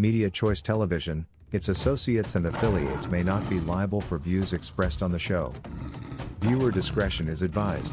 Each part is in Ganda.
Media Choice Television, its associates and affiliates may not be liable for views expressed on the show. Viewer discretion is advised.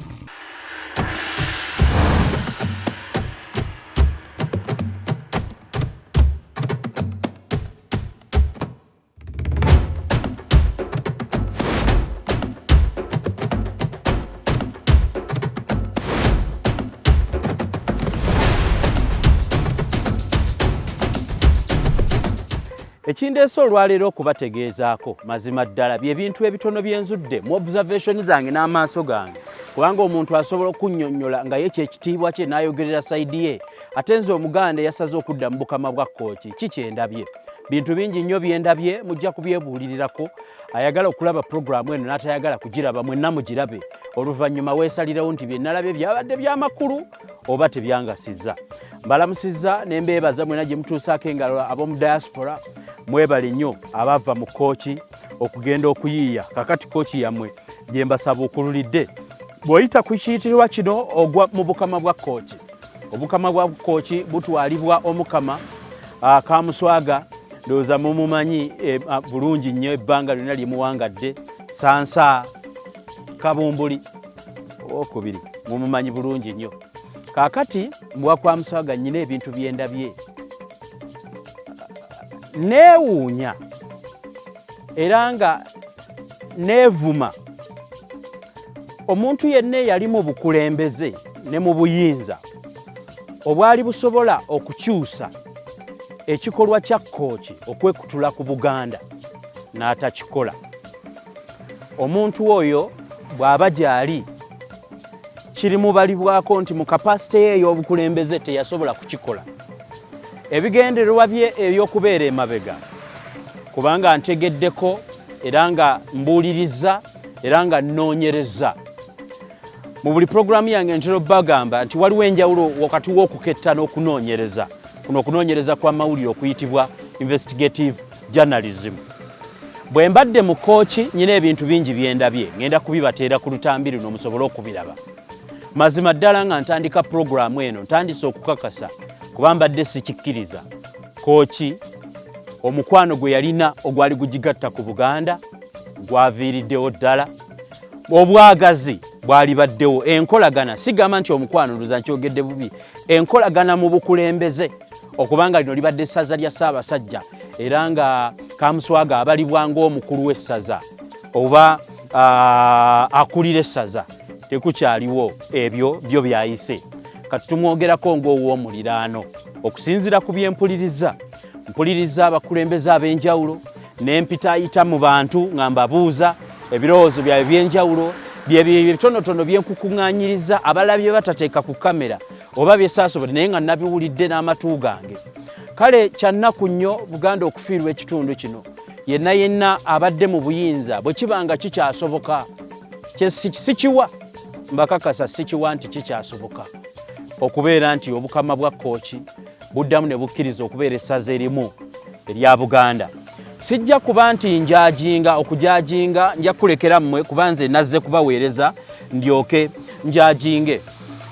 Ekindeese olwaleero okubategeezaako mazima ddala bye bintu ebitono byenzudde mu observation zange n'amaaso gange kubanga omuntu asobola okunnyonnyola nga ye kyekitiibwa kye n'ayogerera sayidi ye ate nze Omuganda yasaze okudda mu bukama bwa Kkooki kikyendabye bintu bingi nnyo byendabye mujja kubyebuulirirako ayagala okulaba programu eno n'atayagala kugiraba mwenna mugirabe oluvannyuma weesalirawo nti bye nalabye byabadde by'amakulu oba tebyangasizza mbalamusizza ne mbeebaza mwena gye mutuusaako engalo ab'omu diaspora mwebale nnyo abava mu Kkooki okugenda okuyiiya kakati Kkooki yammwe gye mbasaba okululidde bw'oyita ku kiyitirwa kino ogwa mu bukama bwa Kkooki obukama bwa Kkooki butwalibwa omukama Kamuswaga ndowooza mumumanyi bulungi nnyo ebbanga lyonna lye muwangadde sansa kabumbuli okubiri mumumanyi bulungi nnyo kakati mbwa kwa Muswaga nnyina ebintu byendabye neewuunya era nga neevuma omuntu yenna yali mu bukulembeze ne mu buyinza obwali busobola okukyusa ekikolwa kya Kkooki okwekutula ku Buganda n'atakikola omuntu oyo bw'aba gy'ali kirimubalibwako nti mu kapasite ye ey'obukulembeze teyasobola kukikola ebigendererwa bye eby'okubeera emabega kubanga ntegeddeko era nga mbuuliriza era nga nnoonyereza mu buli programu yange ntera bagamba nti waliwo enjawulo wakati w'okuketta n'okunoonyereza kuno okunoonyereza kwa mawulire okuyitibwa investigative journalism bwe mbadde mu Kkooki nyina ebintu bingi byendabye ngenda kubibateera ku lutambi luno musobole okubiraba mazima ddala nga ntandika programu eno ntandise okukakasa kuba mbadde sikikkiriza Kkooki omukwano gwe yalina ogwali gugigatta ku Buganda gwaviiriddewo ddala obwagazi bwali baddewo enkolagana sigamba nti omukwano nduza nkyogedde bubi enkolagana mu bukulembeze okubanga lino libadde essaza lya Ssaabasajja era nga Kamuswaga abalibwa ng'omukulu w'essaza oba akulira essaza tekukyaliwo ebyo byo byayise kati tumwogerako ng'ow'omuliraano okusinziira ku bye mpuliriza abakulembeze ab'enjawulo n'empitaayita mu bantu nga mbabuuza ebirowoozo byabwe by'enjawulo bitonotono byenkukuŋŋaanyiriza abalabye batateeka ku kamera oba byesaasobole naye nga nabiwulidde n'amatu gange kale kyannaku nnyo Buganda okufiirwa ekitundu kino yenna abadde mu buyinza bwe kibanga kikyasoboka sikiwa mbakakasa sikiwa nti kikyasoboka okubeera nti obukama bwa Kkooki buddamu ne bukkiriza okubeera essaza erimu erya Buganda sijja kuba nti okujajinga nja kulekera mmwe kuba nze nazze kubaweereza ndyoke njajinge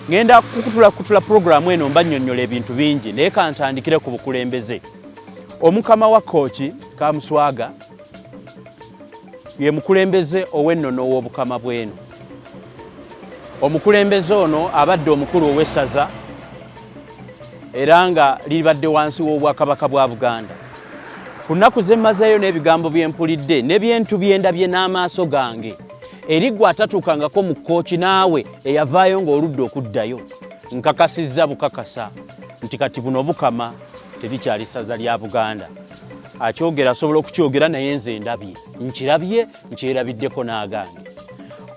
ngenda kukutula programu eno mbannyonnyola ebintu bingi naye kantandikire ku bukulembeze omukama wa Kkooki Kamuswaga ye mukulembeze ow'ennono ow'obukama bw'eno omukulembeze ono abadde omukulu ow'essaza era nga libadde wansi w'obwakabaka bwa Buganda ku nnaku ze mmazeeyo n'ebigambo bye mpulidde n'ebintu byendabye n'amaaso gange erigwa atatuukangako mu Kkooki naawe eyavaayo ng'oludde okuddayo nkakasizza bukakasa nti kati buno bukama tebikyali ssaza lya Buganda akyogera asobola okukyogera naye nze ndabye nkirabye nkyerabiddeko n'agange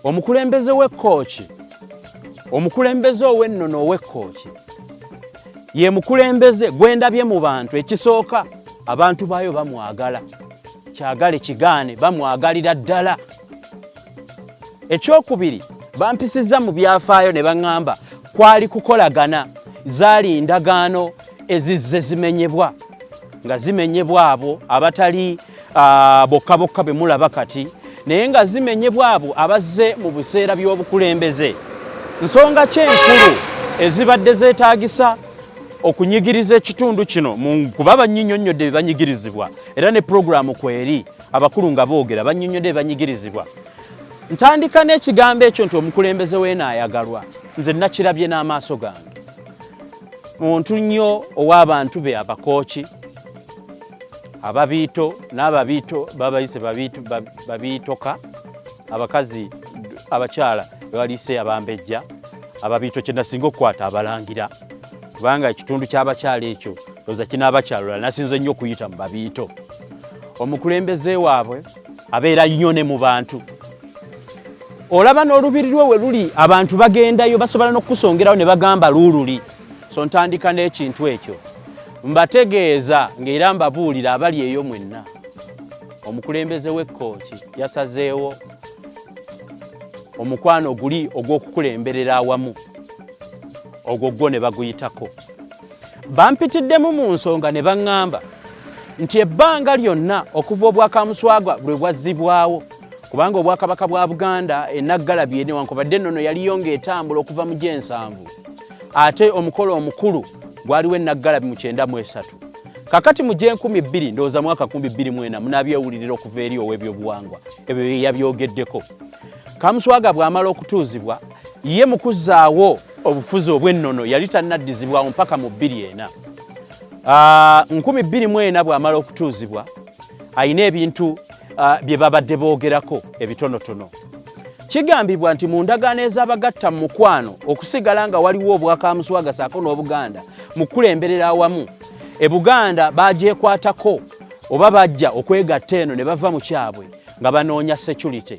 omukulembeze w'Kkooki omukulembeze ow'ennono ow'Kkooki ye mukulembeze gwendabye mu bantu ekisooka abantu baayo bamwagala kyagale kigaane bamwagalira ddala ekyokubiri bampisizza mu byafaayo ne baŋŋamba kwali kukolagana zaali ndagaano ezizze zimenyebwa nga zimenyebwa abo abatali bokka be mulaba kati naye nga zimenyebwa abo abazze mu buseera by'obukulembeze nsonga kyenkulu ezibadde zeetaagisa okunyigiriza ekitundu kino kuba bannyinnyonnyodde banyigirizibwa era ne programu kweri abakulu nga boogera bannyinnyodde banyigirizibwa. Ntandika n'ekigambo ekyo nti omukulembeze w'enaayagalwa nze nakirabye n'amaaso gange. Muntu nnyo ow'abantu be abakooki ababiito n'ababiito babayise babiitoka abakazi abakyala baliise abambejja ababiito kye nasinga okukwata abalangira kubanga ekitundu ky'abakyala ekyo loza kinaabakyalula nasinze nnyo okuyita mu babiito. Omukulembeze waabwe abeera nnyo ne mu bantu. Olaba n'olubiri lwe we luli abantu bagendayo basobola n'okusongerayo ne bagamba luululi. So ntandika n'ekintu ekyo mbategeeza ng'era mbabuulira abali eyo mwenna. Omukulembeze w'Kkooki yasazeewo omukwano guli ogw'okukulemberera awamu ogwo gwo ne baguyitako. Bampitiddemu mu nsonga ne baŋŋamba nti ebbanga lyonna okuva obwakamuswaga bwe bwazzibwawo kubanga obwakabaka bwa Buganda enaggalabi ene wankubadde ennono yaliyo ng'etambula okuva mu gy'ensanvu ate omukolo omukulu gwaliwo enaggalabi mu 93. Kakati mu gy'enkumi ndowooza mwaka 2024 munabyewulirira okuva eri ow'ebyobuwangwa ebyo yabyogeddeko. Kamuswaga bw'amala okutuuzibwa ye mu kuzzaawo obufuzi obw'ennono yali tannaddizibwawo mpaka mu 2004. 2024 bw'amala okutuuzibwa ayina ebintu bye babadde boogerako ebitonotono. Kigambibwa nti mu ndagaano ez'abagatta mu mukwano okusigala nga waliwo obwakamuswaga Ssaako n'Obuganda mu kulemberera awamu Ebuganda bagyekwatako oba bajja okwegatta eno ne bava mu kyabwe nga banoonya security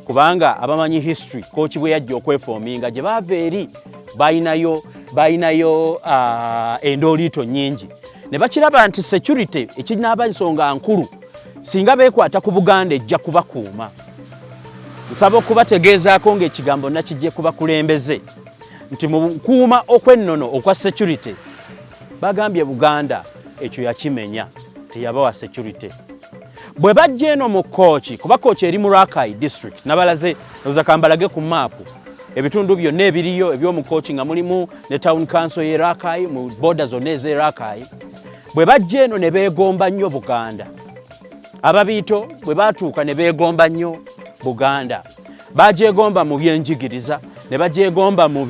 kubanga abamanyi history Kkooki bwe yajja okwefoominga gye baava eri bayinayo endooliito nnyingi ne bakiraba nti security ekinaaba nsonga nkulu singa beekwata ku Buganda ejja kubakuuma. Nsaba okubategeezaako ng'ekigambo nakijje kubakulembeze nti mu kuuma okw'ennono okwa security bagambye Buganda ekyo yakimenya teyabawa security. Bwe bajja eno mu Kkooki kuba Kkooki eri mu Rakai district nabalaze oza kambalage ku maapu ebitundu byonna ebiriyo eby'omu Kkooki nga mulimu ne town council y'e Rakai mu border zonna ez'e Rakai. Bwe bajja eno ne beegomba nnyo Buganda. Ababiito bwe baatuuka ne beegomba nnyo Buganda. Bagyegomba mu byenjigiriza ne bagyegomba mu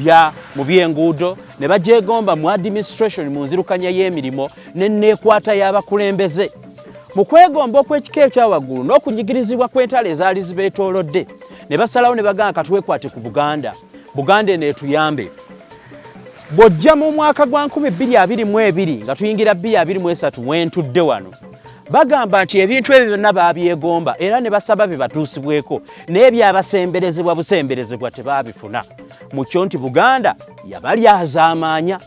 by'enguudo ne bagyegomba mu administration mu nzirukanya y'emirimu n'enneekwata y'abakulembeze. Mu kwegomba okw'ekika ekyawaggulu n'okunyigirizibwa kw'entalo ezaali zibeetoolodde ne basalawo ne bagamba katwekwate ku Buganda. Buganda eno etuyambe. Bw'ojja mu mwaka gwa 2022 nga tuyingira 2023 wentudde wano bagamba nti ebintu ebyo byonna baabyegomba era ne basaba bye batuusibweko naye byabasemberezebwa busemberezebwa tebaabifuna. Mu kyo nti Buganda yabalyazaamaanya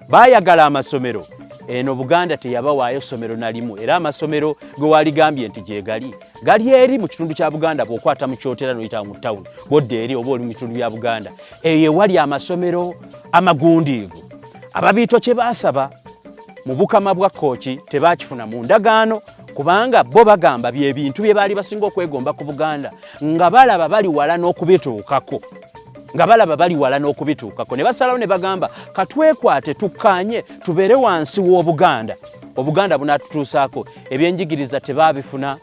baayagala amasomero eno Buganda teyabawaayo ssomero na limu era amasomero gwe waligambye nti gye gali eri mu kitundu kya Buganda bw'okwata mu kyotera n'oyita mu ttawuni bw'odda eri oba oli mu kitundu bya Buganda eyo wali amasomero amagundiivu. Ababiito kye baasaba mu bukama bwa Kkooki tebaakifuna mu ndagaano kubanga bo bagamba bye bintu bye baali basinga okwegomba ku Buganda nga balaba bali wala n'okubituukako ne basalawo ne bagamba katwekwate tukkaanye tubeere wansi w'Obuganda. Obuganda bunaatutuusaako ebyenjigiriza tebaabifuna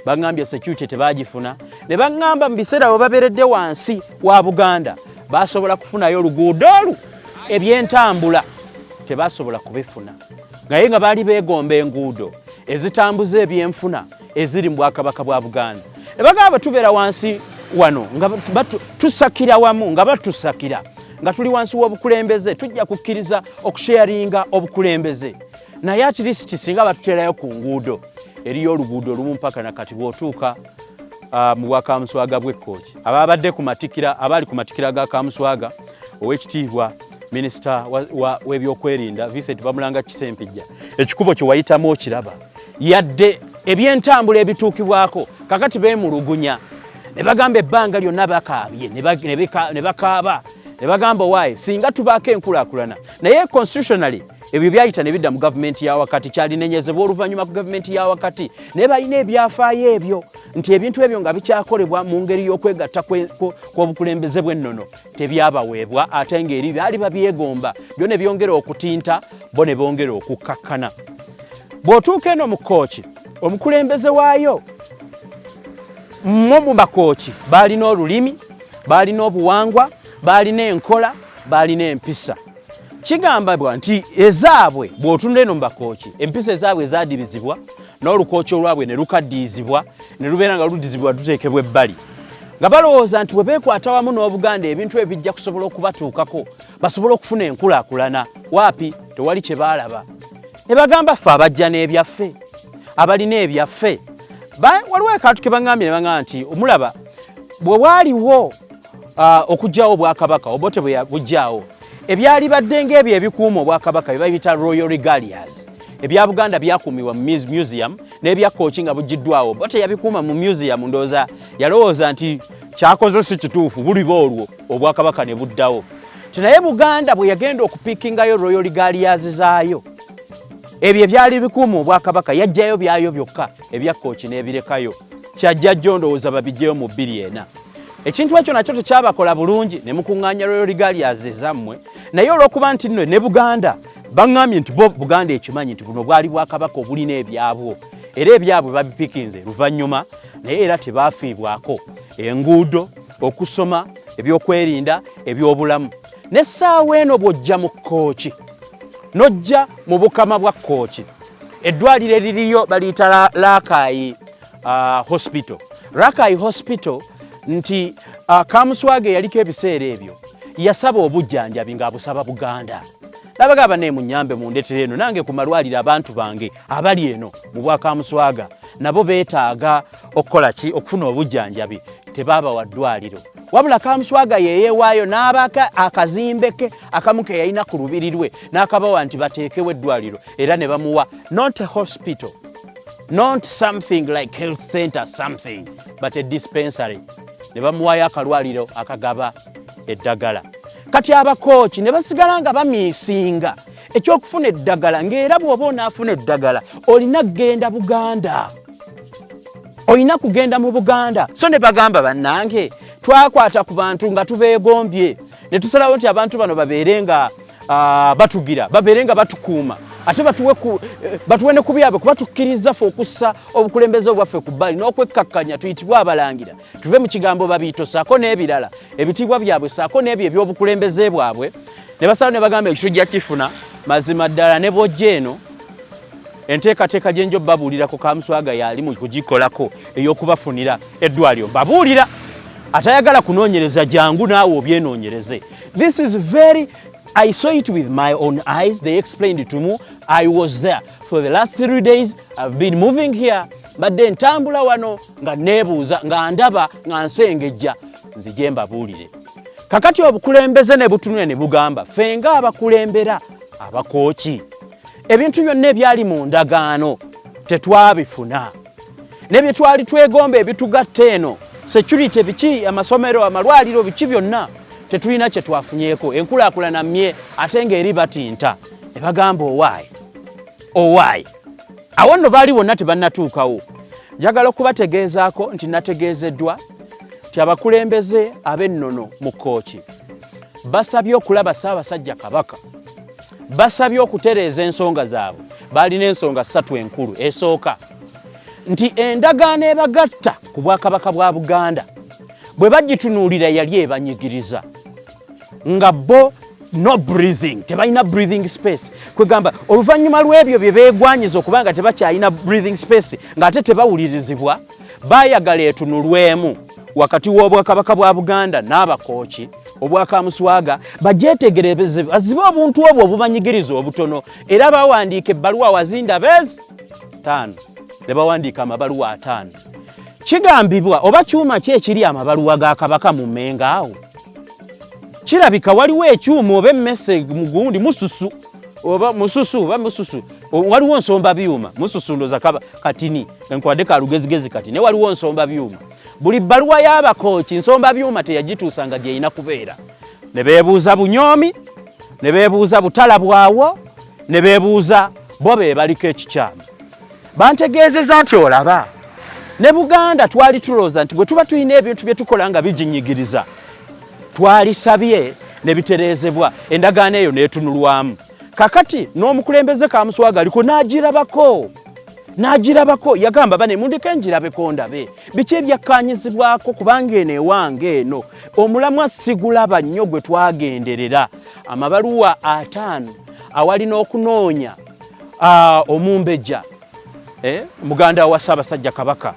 bagambye security tebaagifuna ne bagamba mu biseera bwe babeeredde wansi wa Buganda baasobola kufunayo oluguudo olu ebyentambula tebasobola kubifuna naye nga baali beegomba enguudo ezitambuza ebyenfuna eziri mu Bwakabaka bwa Buganda. Ne bagamba tubeera wansi wano nga tusakira wamu nga batusakira nga tuli wansi w'obukulembeze tujja kukkiriza okusharinga obukulembeze naye at least singa batuterayo ku nguudo eriyo oluguudo olumu mpaka nakati bw'otuuka mu bwakamuswaga bw'Kkooki ababadde ku matikira abali ku matikira ga Kamuswaga ow'ekitiibwa Minisita w'ebyokwerinda Vincent Bamulanga Kisempijja ekikubo kye wayitamu okiraba yadde ebyentambula ebituukibwako kakati beemulugunya ne bagamba ebbanga lyonna bakaabye ne bakaaba ne bagamba waaye singa tubaako enkulaakulana naye constitutionally ebyo byayita ne bidda mu gavumenti ya wakati kyalinenyezebwa oluvannyuma ku gavumenti ya wakati naye balina ebyafaayo ebyo nti ebintu ebyo nga bikyakolebwa mu ngeri y'okwegatta kw'obukulembeze bw'ennono tebyabaweebwa ate ng'eri byali babyegomba byo ne byongera okutinta bo ne bongera okukkakkana. Bw'otuuka eno mu Kkooki, omukulembeze waayo mu Bakooki baalina olulimi, baalina obuwangwa, baalina enkola, baalina empisa. Kigambibwa nti ezaabwe bw'otunda eno mu Bakooki, empisa ezaabwe ezaadibizibwa n'olukooki olwabwe ne lukaddiizibwa ne lubeera nga luddizibwa luteekebwa ebbali. Nga balowooza nti bwe beekwata wamu n'Obuganda ebintu ebijja kusobola okubatuukako basobole okufuna enkulaakulana. Waapi, tewali kye baalaba. Ne bagamba ffe abajja n'ebyaffe, abalina ebyaffe. Waliwo akantu ke baŋŋambye ne baŋŋamba nti omulaba bwe waaliwo okuggyawo Obwakabaka obote bwe bujjaawo, ebyali badde ng'ebyo ebikuuma Obwakabaka bye bayita Royal Regalias, ebya Buganda byakuumibwa mu museum n'ebya Kkooki nga buggiddwawo, bote yabikuuma mu museum. Ndowooza yalowooza nti kyakoze si kituufu, buliba olwo Obwakabaka ne buddawo. Naye Buganda bwe yagenda okupiikingayo Royal Regalias zaayo, ebyo ebyali bikuuma Obwakabaka yajjayo byayo byokka, ebya Kkooki n'ebirekayo. Kyajja jjo ndowooza babijjeyo mu 2 Ekintu ekyo nakyo tekyabakola bulungi, ne mukuŋŋaanya Royal Regalias zammwe. Naye olw'okuba nti nno ne Buganda baŋŋambye nti bo Buganda ekimanyi nti buno bwali Bwakabaka obulina ebyabwo, era ebyabwe babipikinze luvannyuma, naye era tebaafiibwako. Enguudo, okusoma, ebyokwerinda, ebyobulamu. N'essaawa eno bw'ojja mu Kkooki n'ojja mu bukama bwa Kkooki, eddwaliro eririyo baliyita Rakai Hospital. Rakai Hospital nti Kamuswaga yaliko ebiseera ebyo yasaba obujjanjabi ng'abusaba Buganda. Nabagamba ne munyambe mundetere eno nange ku malwaliro abantu bange abali eno mu bwa Kamuswaga nabo beetaaga okukola ki, okufuna obujjanjabi, tebaaba wa ddwaliro. Wabula Kamuswaga yeyeewaayo n'abaka akazimbe ke akamu ke yalina ku lubiri lwe n'akabawa nti bateekewo eddwaliro, era ne bamuwa not a hospital, not something like health center something, but a dispensary. Ne bamuwayo akalwaliro akagaba eddagala. Kati Abakooki ne basigala nga bamiisinga ekyokufuna eddagala, ng'era bw'oba onaafuna eddagala olina kugenda Buganda, olina kugenda mu Buganda. So ne bagamba bannange twakwata ku bantu nga tubeegombye, ne tusalawo nti abantu bano babeere nga batugira, babeere nga batukuuma, ate batuwe ne ku byabwe kuba tukkiriza ffe okussa obukulembeze bwaffe ku bbali n'okwekkakkanya tuyitibwe abalangira, tuve mu kigambo babiito ssaako n'ebirala ebitiibwa byabwe ssaako n'ebyo ebyobukulembeze bwabwe. Ne basalawo ne bagamba ekitujja kifuna mazima ddala ne bw'ojja eno enteekateeka gye njo babuulirako Kamuswaga yali mu kugikolako ey'okubafunira eddwaliro. Babuulira atayagala kunoonyereza jangu naawe obyenoonyereze. This is very, I saw it with my own eyes. They explained it to me. I was there for the last 3 days. I've been moving here, but then ntambula wano nga neebuuza nga ndaba nga nsengejja nzije mbabuulire. Kakati obukulembeze ne butunule ne bugamba ffe nga abakulembera Abakooki ebintu byonna ebyali mu ndagaano tetwabifuna, ne bye twali twegomba ebitugatta eno security biki, amasomero, amalwaliro, biki byonna tetulina kye twafunyeeko, enkulaakulana mmye ate ng'eri batinta. Ne bagamba owaayi awo nno baali bonna tebannatuukawo. Njagala okubategeezaako nti nategeezeddwa nti abakulembeze ab'ennono mu Kkooki basabye okulaba Ssaabasajja Kabaka, basabye okutereeza ensonga zaabwe. Baalina ensonga 3 enkulu. Esooka nti endagaano ebagatta ku Bwakabaka bwa Buganda bwe bagitunuulira yali ebanyigiriza, nga bo no breathing, tebalina breathing space. Kwegamba oluvannyuma lw'ebyo bye beegwanyiza okubanga tebakyalina breathing space ng'ate tebawulirizibwa, baayagala etunulwemu wakati w'Obwakabaka bwa Buganda n'Abakooki obwa Kamuswaga, bagyetegereze bazibe obuntu obwo obubanyigiriza obutono, era bawandiika ebbaluwa wazinda bezi 5 ne bawandiika amabaluwa 5. Kigambibwa oba kyuma ki ekiri amabaluwa ga Kabaka mu mmenga awo? Kirabika waliwo ekyuma oba emmese mugundi mususu oba mususu oba mususu, waliwo nsomba byuma mususu ndoza katini nkwadde ka lugezigezi kati ne waliwo nsomba byuma. Buli bbaluwa y'Abakooki nsomba byuma teyagituusanga gyeyina kubeera. Ne beebuuza bunyoomi, ne beebuuza butala bwawo, ne beebuuza bo be baliko ekikyamu. Bantegeezeza nti olaba ne Buganda twali tulowooza nti bwe tuba tulina ebintu bye tukola nga biginyigiriza twalisabye ne bitereezebwa, endagaano eyo n'etunulwamu. kakati n'omukulembeze Kamuswaga aliko n'agirabako yagamba bane mundeke njirabeko ndabe biki ebyakkanyizibwako kubanga eno ewange eno omulamwa sigulaba nnyo gwe twagenderera amabaluwa 5 awali n'okunoonya omumbejja muganda wa Ssaabasajja Kabaka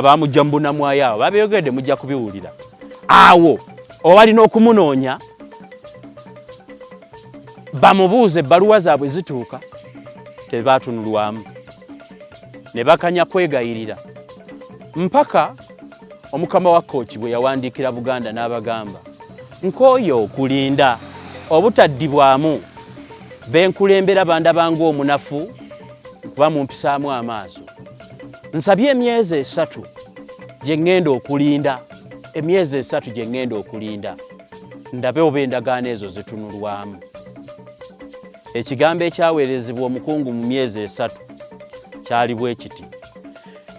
bamujja mu bunamwayo awo babyogedde mujja kubiwulira awo owali n'okumunoonya bamubuuze ebbaluwa zaabwe zituuka tebatunulwamu ne bakanya kwegayirira mpaka omukama wa Kkooki bwe yawandiikira Buganda n'abagamba nkooyo okulinda obutaddibwamu benkulembera bandabanga omunafu kuba mumpisaamu amaaso nsabye emyezi 3 gye ŋŋenda okulinda emyezi 3 gye ŋŋenda okulinda ndabe oba endagaano ezo zitunulwamu ekigambo ekyaweerezebwa omukungu mu myezi 3 kyali bwe kiti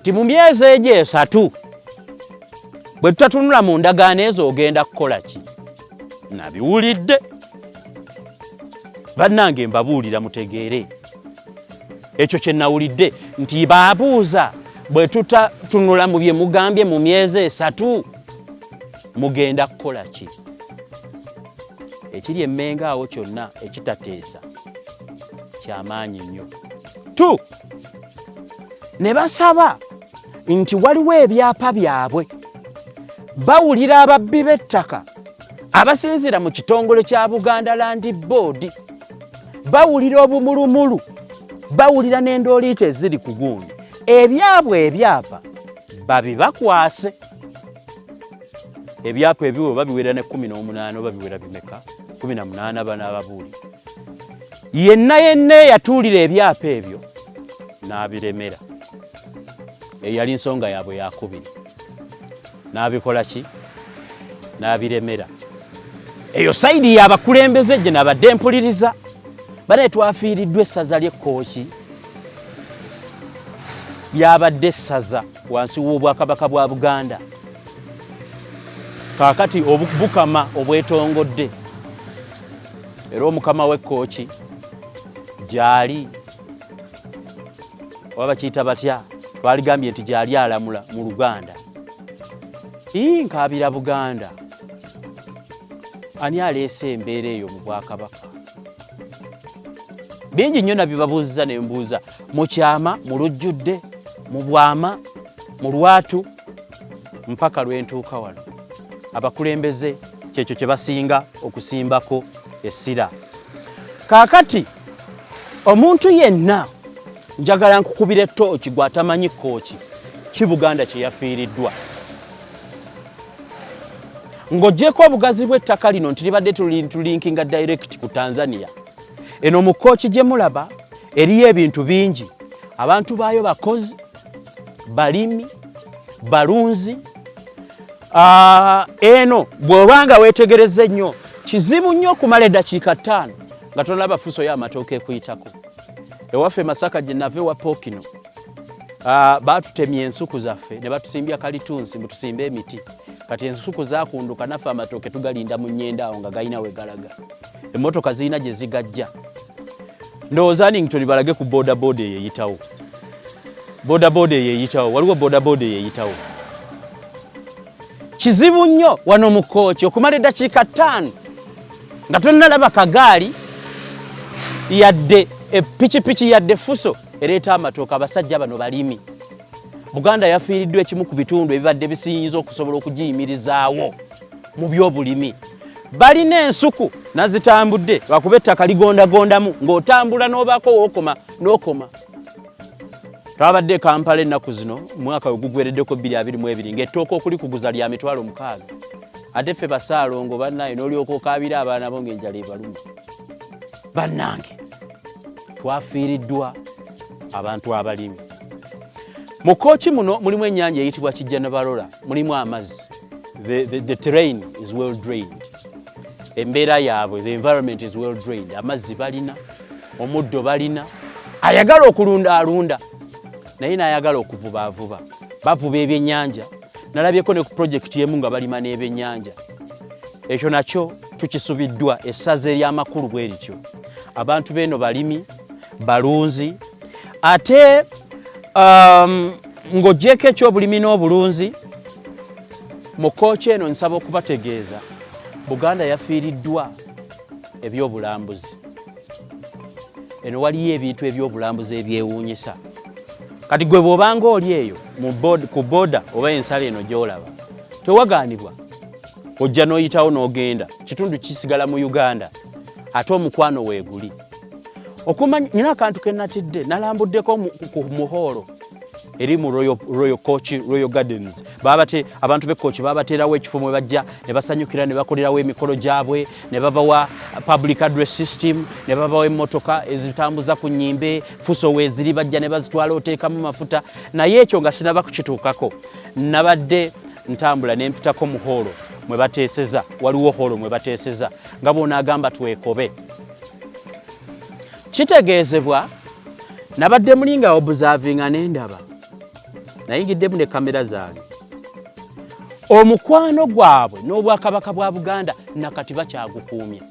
ti mu myezi egyo 3 bwe tutatunula mu ndagaano ezo ogenda kukola ki nabiwulidde bannange mbabuulira mutegeere ekyo kye nawulidde nti baabuuza bwe tutatunula mu bye mugambye mu myezi 3 mugenda kukola ki ekiri emmenga awo kyonna ekitateesa kyamaanyi nnyo 2 ne basaba nti waliwo ebyapa byabwe bawulira ababbi b'ettaka abasinzira mu kitongole kya Buganda Land Board bawulira obumulumulu bawulira n'endooliito eziri ku gundi ebyabwe ebyapa babibakwase ebyapa ebiwe babiwera ne 18 babiwera bimeka 18 bana ababuuli yenna yatuulira ebyapa ebyo n'abiremera eyali nsonga yaabwe yakubiri n'abikola ki n'abiremera eyo sayidi y'abakulembeze gye nabadde mpuliriza bane twafiiriddwa essaza ly'Kkooki lyabadde essaza wansi w'obwakabaka bwa Buganda kaakati obukama obwetongodde era omukama w'Kkooki gyali oba bakiyita batya twaligambye nti gyali alamula mu Luganda nkaabira Buganda ani aleese embeera eyo mu Bwakabaka bingi nnyo nabibabuuziza ne mbuuza mu kyama mu lujjudde mu bwama mu lwatu mpaka lwentuuka wano abakulembeze kyekyo kye basinga okusimbako essira kaakati omuntu yenna njagala nkukubira ettooki gw'atamanyi Kkooki ki Buganda kye yafiiriddwa ng'oggyeko obugazi bw'ettaka lino nti libadde tulinkinga direct ku Tanzania eno mu Kkooki gye mulaba eriyo ebintu bingi abantu baayo bakozi balimi balunzi eno bw'obanga weetegereza ennyo kizibu nnyo okumala eddakiika 5 nga tonalaba fuso y'amatooke ekuyitako ewaffe Masaka gye nave wa Pookino baatutemye ensuku zaffe ne batusimbya kalitunsi mutusimbe emiti kati ensuku zaakunduka naffe amatooke tugalinda mu nnyenda awo nga galina we galaga emmotoka zirina gye zigajja ndowooza Nington balage ku bodaboda eyeeyitawo waliwo bodaboda eyeeyitawo kizibu nnyo wano mu Kkooki okumala eddakiika 5 nga tonnalaba kagaali yadde epikipiki yadde fuso ereeta amatooka abasajja bano balimi Buganda yafiiriddwa ekimu ku bitundu ebibadde bisinyiza okusobola okugiyimirizaawo mu by'obulimi balina ensuku nazitambudde lwakuba ettaka ligondagondamu ng'otambula n'obaako n'okoma twabadde Kampala ennaku zino mwaka ogugwereddeko 2022 ng'ettooka okuli kuguza lya mitwalo 6 ate ffe basaalongo bannaye n'olyoka okaabira abaana bo ng'enjala ebaluma bannange twafiiriddwa abantu abalimi mu Kkooki muno mulimu ennyanja eyitibwa Kijjanabalola mulimu amazzi the terrain is well drained embeera yaabwe the environment is well drained amazzi balina omuddo balina ayagala okulunda alunda naye n'ayagala ekyo nakyo tukisubiddwa essaza ery'amakulu bwe lityo. Abantu beno balimi, balunzi, ate ng'oggyeko ekyobulimi n'obulunzi, mu Kkooki eno nsaba okubategeeza Buganda yafiiriddwa ebyobulambuzi. Eno waliyo ebintu ebyobulambuzi ebyewuunyisa. Kati gwe bw'obanga oli eyo ku booda oba ensalo eno gy'olaba, tewagaanibwa ojja n'oyitawo n'ogenda, kitundu kisigala mu Uganda, ate omukwano weeguli. Nina akantu ke natidde, nalambuddeko ku muhoolo eri mu Royal Gardens. Abantu b'Kkooki babateerawo ekifo mwe bajja ne basanyukira ne bakolerawo emikolo gyabwe, ne babawa public address system, ne babawa emmotoka ezitambuza ku nnyimbe, fuso weeziri bajja ne bazitwala oteekamu mafuta. Naye ekyo nga sinaba kukituukako, nabadde ntambula ne mpitako mu hoolo mwe bateeseza, waliwo hoolo mwe bateeseza, nga bw'onaagamba twekobe. Kitegeezebwa nabadde mulinga observinga n'endaba, nayingiddemu ne kamera zange, omukwano gwabwe n'Obwakabaka bwa Buganda nakati bakyagukuumye.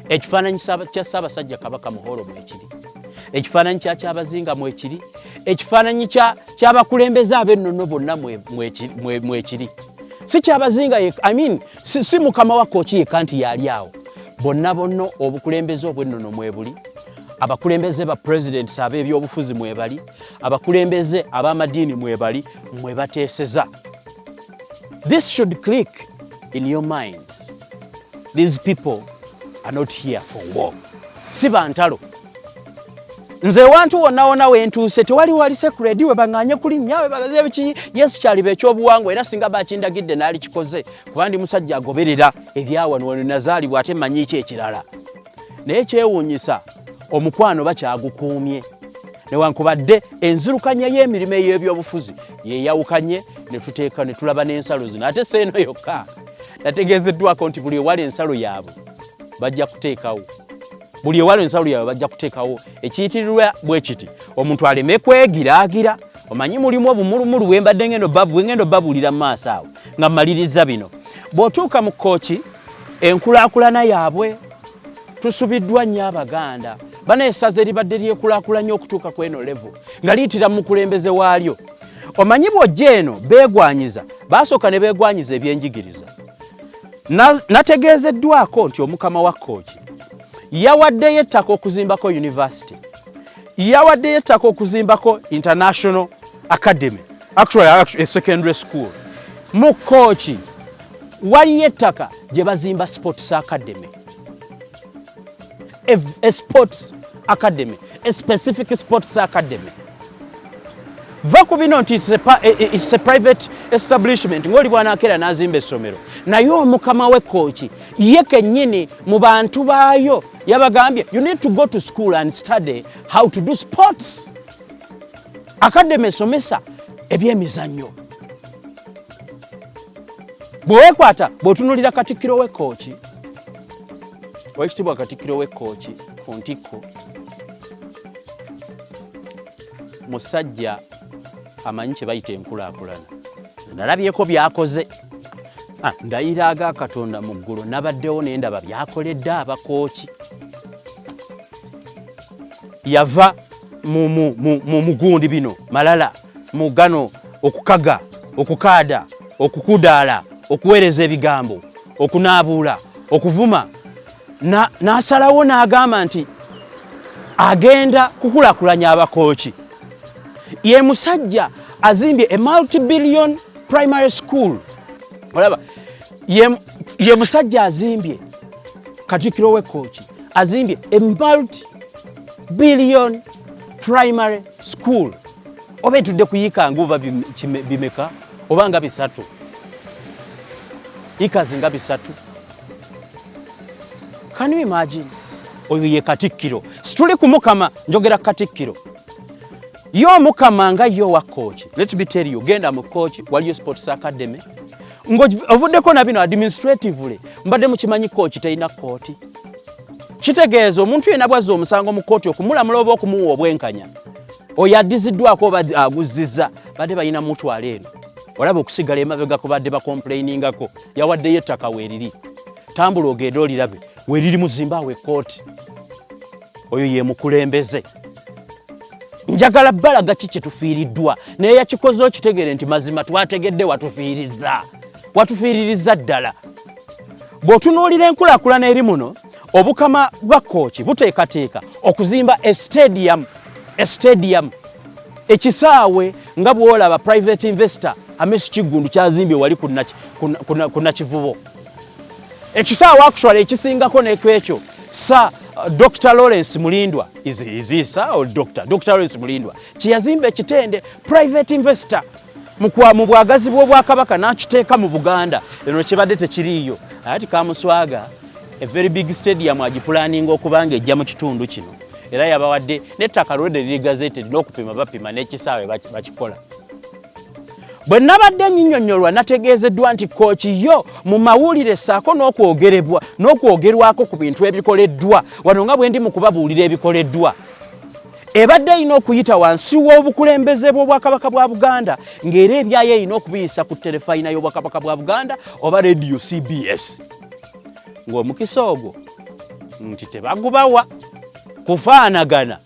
Ekifaananyi kya Ssaabasajja Kabaka muhoolo mwekiri, ekifaananyi kya Kyabazinga mwekiri, ekifaananyi ky'abakulembeze ab'ennono bonna mwekiri. Si Kyabazinga si mukama wa Kkooki yekka nti yali awo, bonna obukulembeze obw'ennono mwebuli, abakulembeze ba presidents ab'ebyobufuzi mwebali, abakulembeze ab'amadiini mwebali, mwebateeseza. This should click in your minds. These people are not here for war. Si bantalo. Nze wantu wonna wentuuse tewali wali sekuredi we baŋŋaanye kulinnya we bagaze biki Yesu kyali ekyobuwangwa era singa bakindagidde n'ali kikoze kuba ndi musajja agoberera ebyawano nazaalibwa ate mmanyi ki ekirala. Naye kyewuunyisa omukwano bakyagukuumye newankubadde enzirukanya y'emirimu ey'ebyobufuzi yeyawukanye ne tulaba n'ensalo zino. Ate seeno yokka nategeezeddwako nti buli ewali ensalo yaabwe bajja kuteekawo. Buli ewali ensalo yaabwe bajja kuteekawo ekiyitirirwa bwe kiti omuntu aleme kwegiraagira. Omanyi mulimu obumulumulu bwembadde ngendo babuulira mu maaso awo nga mmaliriza bino. Bw'otuuka mu Kkooki enkulaakulana yaabwe tusubiddwa nnyo Abaganda. Bano essaza eribadde lyekulaakulanya okutuuka ku eno level nga liyitira mu mukulembeze waalyo. Omanyi bw'ojja eno beegwanyiza, baasooka ne beegwanyiza ebyenjigiriza. Nategeezeddwako nti omukama wa Kkooki yawaddeyo ettaka okuzimbako university, yawaddeyo ettaka okuzimbako international academy, actually a secondary school. Mu Kkooki waliyo ettaka gye bazimba sports academy. A sports academy, a specific sports academy. Vaku bino nti it's a private establishment ng'oli bw'anaakera n'azimba essomero. Naye omukama w'Kkooki ye kennyini mu bantu baayo yabagambye you need to go to school and study how to do sports. Academy esomesa ebyemizannyo. Bweweekwata bw'otunuulira Katikkiro w'Kkooki, Oweekitiibwa Katikkiro w'Kkooki ku ntikko, musajja amanyi kye bayita enkulaakulana. Nalabyeko byakoze. Ndayira aga Katonda mu ggulu nabaddewo ne ndaba byakoledde Abakooki. Yava mu mugundi bino malala mu gano okukaga, okukaada, okukudaala, okuweereza ebigambo, okunaabuula, okuvuma. N'asalawo n'agamba nti agenda kukulaakulanya Abakooki. Ye musajja azimbye a multi-billion primary school. Olaba, ye musajja azimbye Katikkiro w'Kkooki azimbye a multi-billion primary school. Oba etudde kuyiika nguva bimeka oba nga bisatu. Ikazi nga bisatu. Can you imagine? Oyo ye Katikkiro. Situli ku mukama njogera Katikkiro. Yo mukama nga yo wa Kkooki. Let me tell you, genda mu Kkooki waliyo sports academy. Obuddeko na bino administratively mbadde mukimanyi Kkooki terina kkooti. Kitegeeza omuntu yenna bwazza omusango mu kkooti okumulamula oba okumuwa obwenkanya. Oyo addiziddwako oba aguzizza badde balina mutwala eno. Olaba okusigala emabega ko badde bakomplainingako yawaddeyo ettaka weeriri. tambula ogende olirabe we liri mu Zimbabwe kooti oyo ye mukulembeze njagala balaga kiki tufiiriddwa naye yakikoze okitegere nti mazima twategedde watufiiririza ddala bw'otunuulira enkulaakulana eri muno obukama bwa Kkooki buteekateeka okuzimba stadium ekisaawe nga bw'olaba private investor M.i.S.O Kigundu kyazimbye wali ku Nakivubo ekisaawe actually ekisingako n'ekyo sa Dr. Lawrence Mulindwa is he sir or Dr. Lawrence Mulindwa kiyazimba ekitende private investor mu bwagazi bw'obwa Kabaka n'akiteeka mu Buganda eno kibadde tekiriiyo ati Kamuswaga a very big stadium agipulaninga okubanga ejja mu kitundu kino era yabawadde n'ettaka lwedde liri gazetted n'okupima bapima n'ekisaawe bakikola bwe nabadde nnyinnyonnyolwa nategeezeddwa nti Kkooki yo mu mawulire Ssaako n'okwogerwako ku bintu ebikoleddwa wano nga bwe ndi mu kubabuulira ebikoleddwa ebadde erina okuyita wansi w'obukulembeze bw'Obwakabaka bwa Buganda ng'era ebyayo erina okubiyisa ku terefayina y'Obwakabaka bwa Buganda oba radio CBS ng'omukisa ogwo nti tebagubawa kufaanagana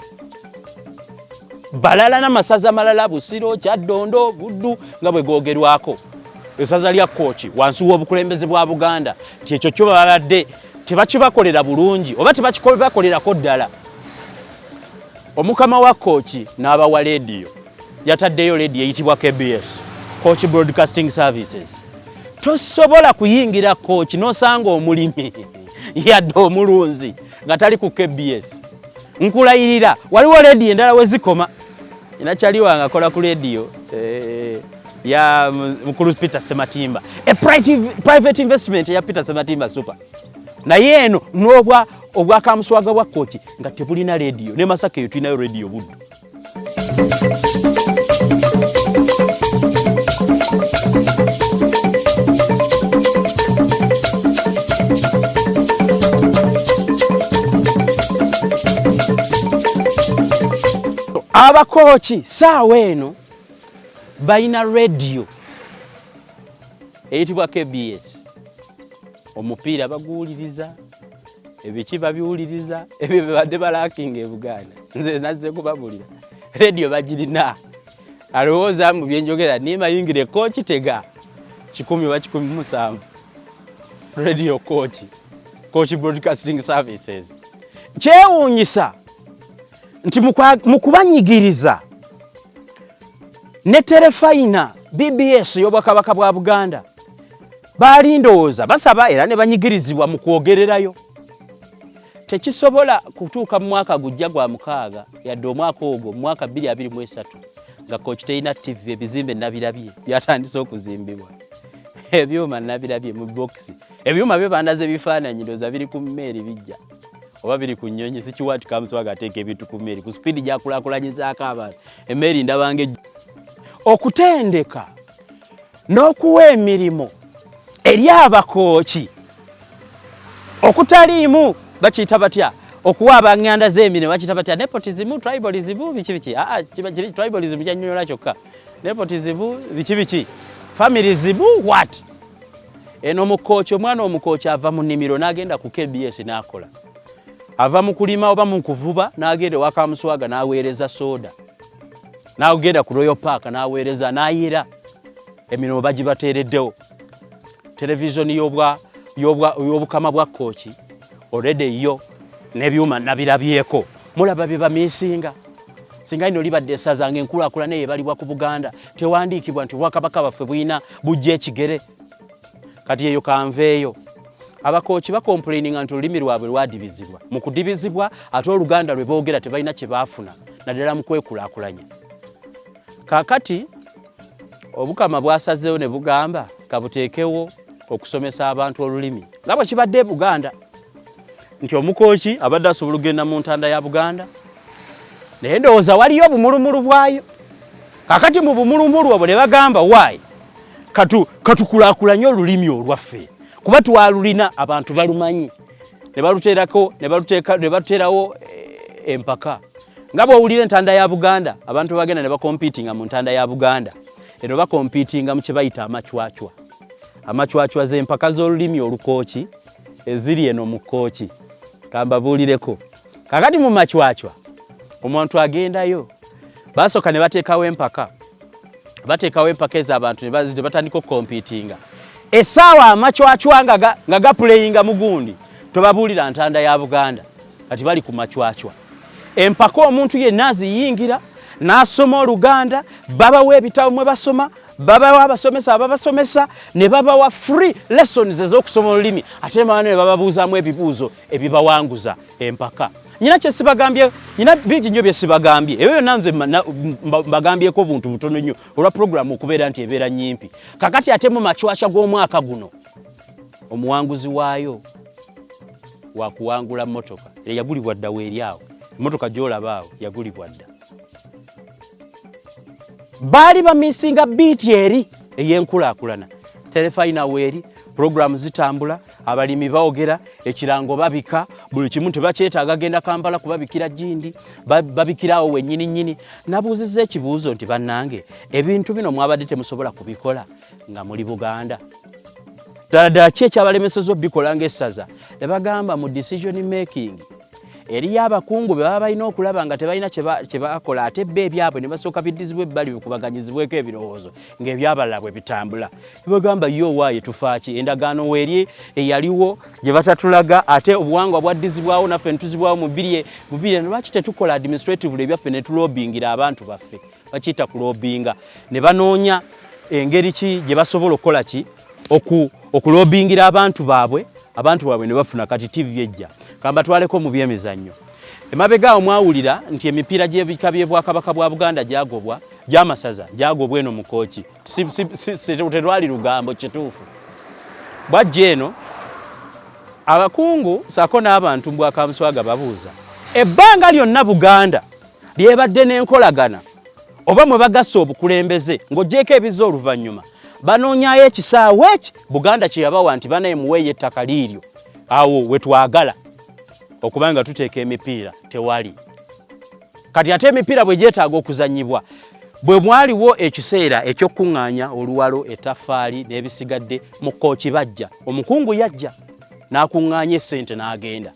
balala n'amasaza malala Busiro Kyaddondo Buddu nga bwe googerwako esaza lya Kkooki wansi w'obukulembeze bwa Buganda nti ekyo kyo babadde tebakibakolera bulungi oba tebakolerako ddala omukama wa Kkooki n'abawa leediyo yataddeyo leediyo eyitibwa KBS Kkooki Broadcasting Services tosobola kuyingira Kkooki n'osanga omulimi yadde omulunzi nga tali ku KBS nkulayirira waliwo leediyo endala we zikoma inakyaliwa ngakola ku leediyo ya mukulu Peter Sematimba private investment ya Peter Sematimba super naye eno obwa Kamuswaga bwa Kkooki nga tebulina leediyo ne Masaka eyo tulinayo leediyo Buddu Abakooki saawa eno balina radio eyitibwa KBS omupiira baguwuliriza ebiki babiwuliriza ebyo bebadde balakinga e Buganda nze nazze kubabulira radio bagirina alowooza mu byenjogera nimayingire Kkooki tega 10 oba 17 radio Kkooki Broadcasting Services kyewuunyisa nti mu kubanyigiriza ne terefayina BBS y'Obwakabaka bwa Buganda balindowooza basaba era ne banyigirizibwa mu kwogererayo tekisobola kutuuka mu mwaka gujja gwa 6 yadde omwaka ogwo mu mwaka 2023 nga Kkooki terina TV ebizimbe nabirabye byatandise okuzimbibwa ebyuma nabirabye mu boxi ebyuma byo bandaze bifaananyi ndoza biri ku mmeri bijja oba biri ku nnyonyi sikiwati Kamuswaga ateeka ebintu ku mmeri ku speedi gyakulaakulanyizaako abantu emmeri ndabange okutendeka n'okuwa emirimu eri Abakooki okutaliimu bakiyita batya okuwa abanganda z'emirimu bakiyita batya nepotism tribalism biki tribalism kyannyonnyola kyokka nepotism biki familism what eno mu Kkooki omwana omukooki ava mu nnimiro n'agenda ku KBS n'akola ava mu kulima oba mu kuvuba n'agenda wa Kamuswaga n'aweereza soda n'agenda ku Royal Park n'aweereza n'ayera emirimu bagibateereddewo televisioni y'obukama bwa Kkooki already yo n'ebyuma nabirabyeko mulaba bye bamisinga singa ino libadde esaza ng'enkulaakulana eyebalibwa ku Buganda tewandiikibwa nti Obwakabaka baffe buyina bujja ekigere kati eyo kanveeyo Abakooki bakomplaininga nti olulimi lwabwe lwadibizibwa mu kudibizibwa ate Oluganda lwe boogera tebalina kye baafuna naddala mu kwekulaakulanya kaakati obukama bwasazeewo ne bugamba kabuteekewo okusomesa abantu olulimi nga bwe kibadde e Buganda nti omukooki abadde asobola okugenda mu ntanda ya Buganda naye ndowooza waliyo obumulumulu bwayo kaakati mu bumulumulu obwo ne bagamba waayi katukulaakulanye olulimi olwaffe kuba twalulina abantu balumanyi ne baluteerawo empaka nga bw'owulira entanda ya Buganda abantu bagenda ne bakompitinga mu ntanda ya Buganda eno bakompitinga mu kye bayita amacwacwa z'empaka z'olulimi olukooki eziri eno mu Kkooki kambabuulireko kakati mu machwachwa omuntu agendayo basooka ne bateekawo empaka ez'abantu ne batandika okompiitinga essaawa amachwachwa nga gapuleyinga mugundi tobabuulira ntanda ya Buganda kati bali ku machwachwa empaka omuntu yenna aziyingira n'asoma Oluganda babawa ebitabo mwe basoma babawa abasomesa ababasomesa ne babawa free lessons ez'okusoma olulimi ate maana ne bababuuzaamu ebibuuzo ebibawanguza empaka nyina kyesibagambye nyina bingi nnyo byesibagambye ebyo byonna nze mbagambyeko buntu butono nnyo olwa programu okubeera nti ebeera nnyimpi kakati ate mu machwachwa g'omwaka guno omuwanguzi waayo wakuwangula mmotoka yagulibwa dda weeri awo emmotoka gy'olaba awo yagulibwa dda baali bamisinga biiti eri ey'enkulaakulana terefayina weeri programu zitambula abalimi baogera ekirango babika buli kimu tebakyetaaga genda Kampala kubabikira Gindi babikirawo wennyini nnyini nabuuzizza ekibuuzo nti bannange ebintu bino mwabadde temusobola kubikola nga muli Buganda ddala ki ekyabalemeseza obikola ng'essaza ne bagamba mu decision making eriyo abakungu be baba balina okulaba nga tebalina kye bakola ate bbe ebyabwe ne basooka biddizibwa ebbali bikubaganyizibweko ebirowoozo ng'ebyabalala bwe bitambula ne bagamba yo waaye tufaaki endagaano weeri eyaliwo gye batatulaga ate obuwangwa bwaddizibwawo naffe ne tuzibwawo mu bbiri lwaki tetukola administratively ebyaffe ne tulobingira abantu baffe bakiyita kulobinga ne banoonya engeri ki gye basobola okukola ki okulobingira abantu baabwe ne bafuna kati TV ejja kamba twaleko mu byemizannyo emabega awo mwawulira nti emipiira gy'ebika by'Obwakabaka bwa Buganda gyagobwa gy'amasaza gyagobwa eno mu Kkooki terwali lugambo kituufu bwajja eno abakungu Ssaako n'abantu mu Kamuswaga babuuza ebbanga lyonna Buganda lyebadde n'enkolagana oba mwe bagassa obukulembeze ng'oggyeko ebiza oluvannyuma banoonyayo ekisaawe eki Buganda kye yabawa nti banaye muweeyo ettaka liiryo awo we twagala okubanga tuteeka emipiira tewali kati ate emipiira bwe gyetaaga okuzannyibwa bwe mwaliwo ekiseera eky'okkuŋŋaanya oluwalo ettaffaali n'ebisigadde mu Kkooki bajja omukungu yajja n'akuŋŋaanya essente n'agenda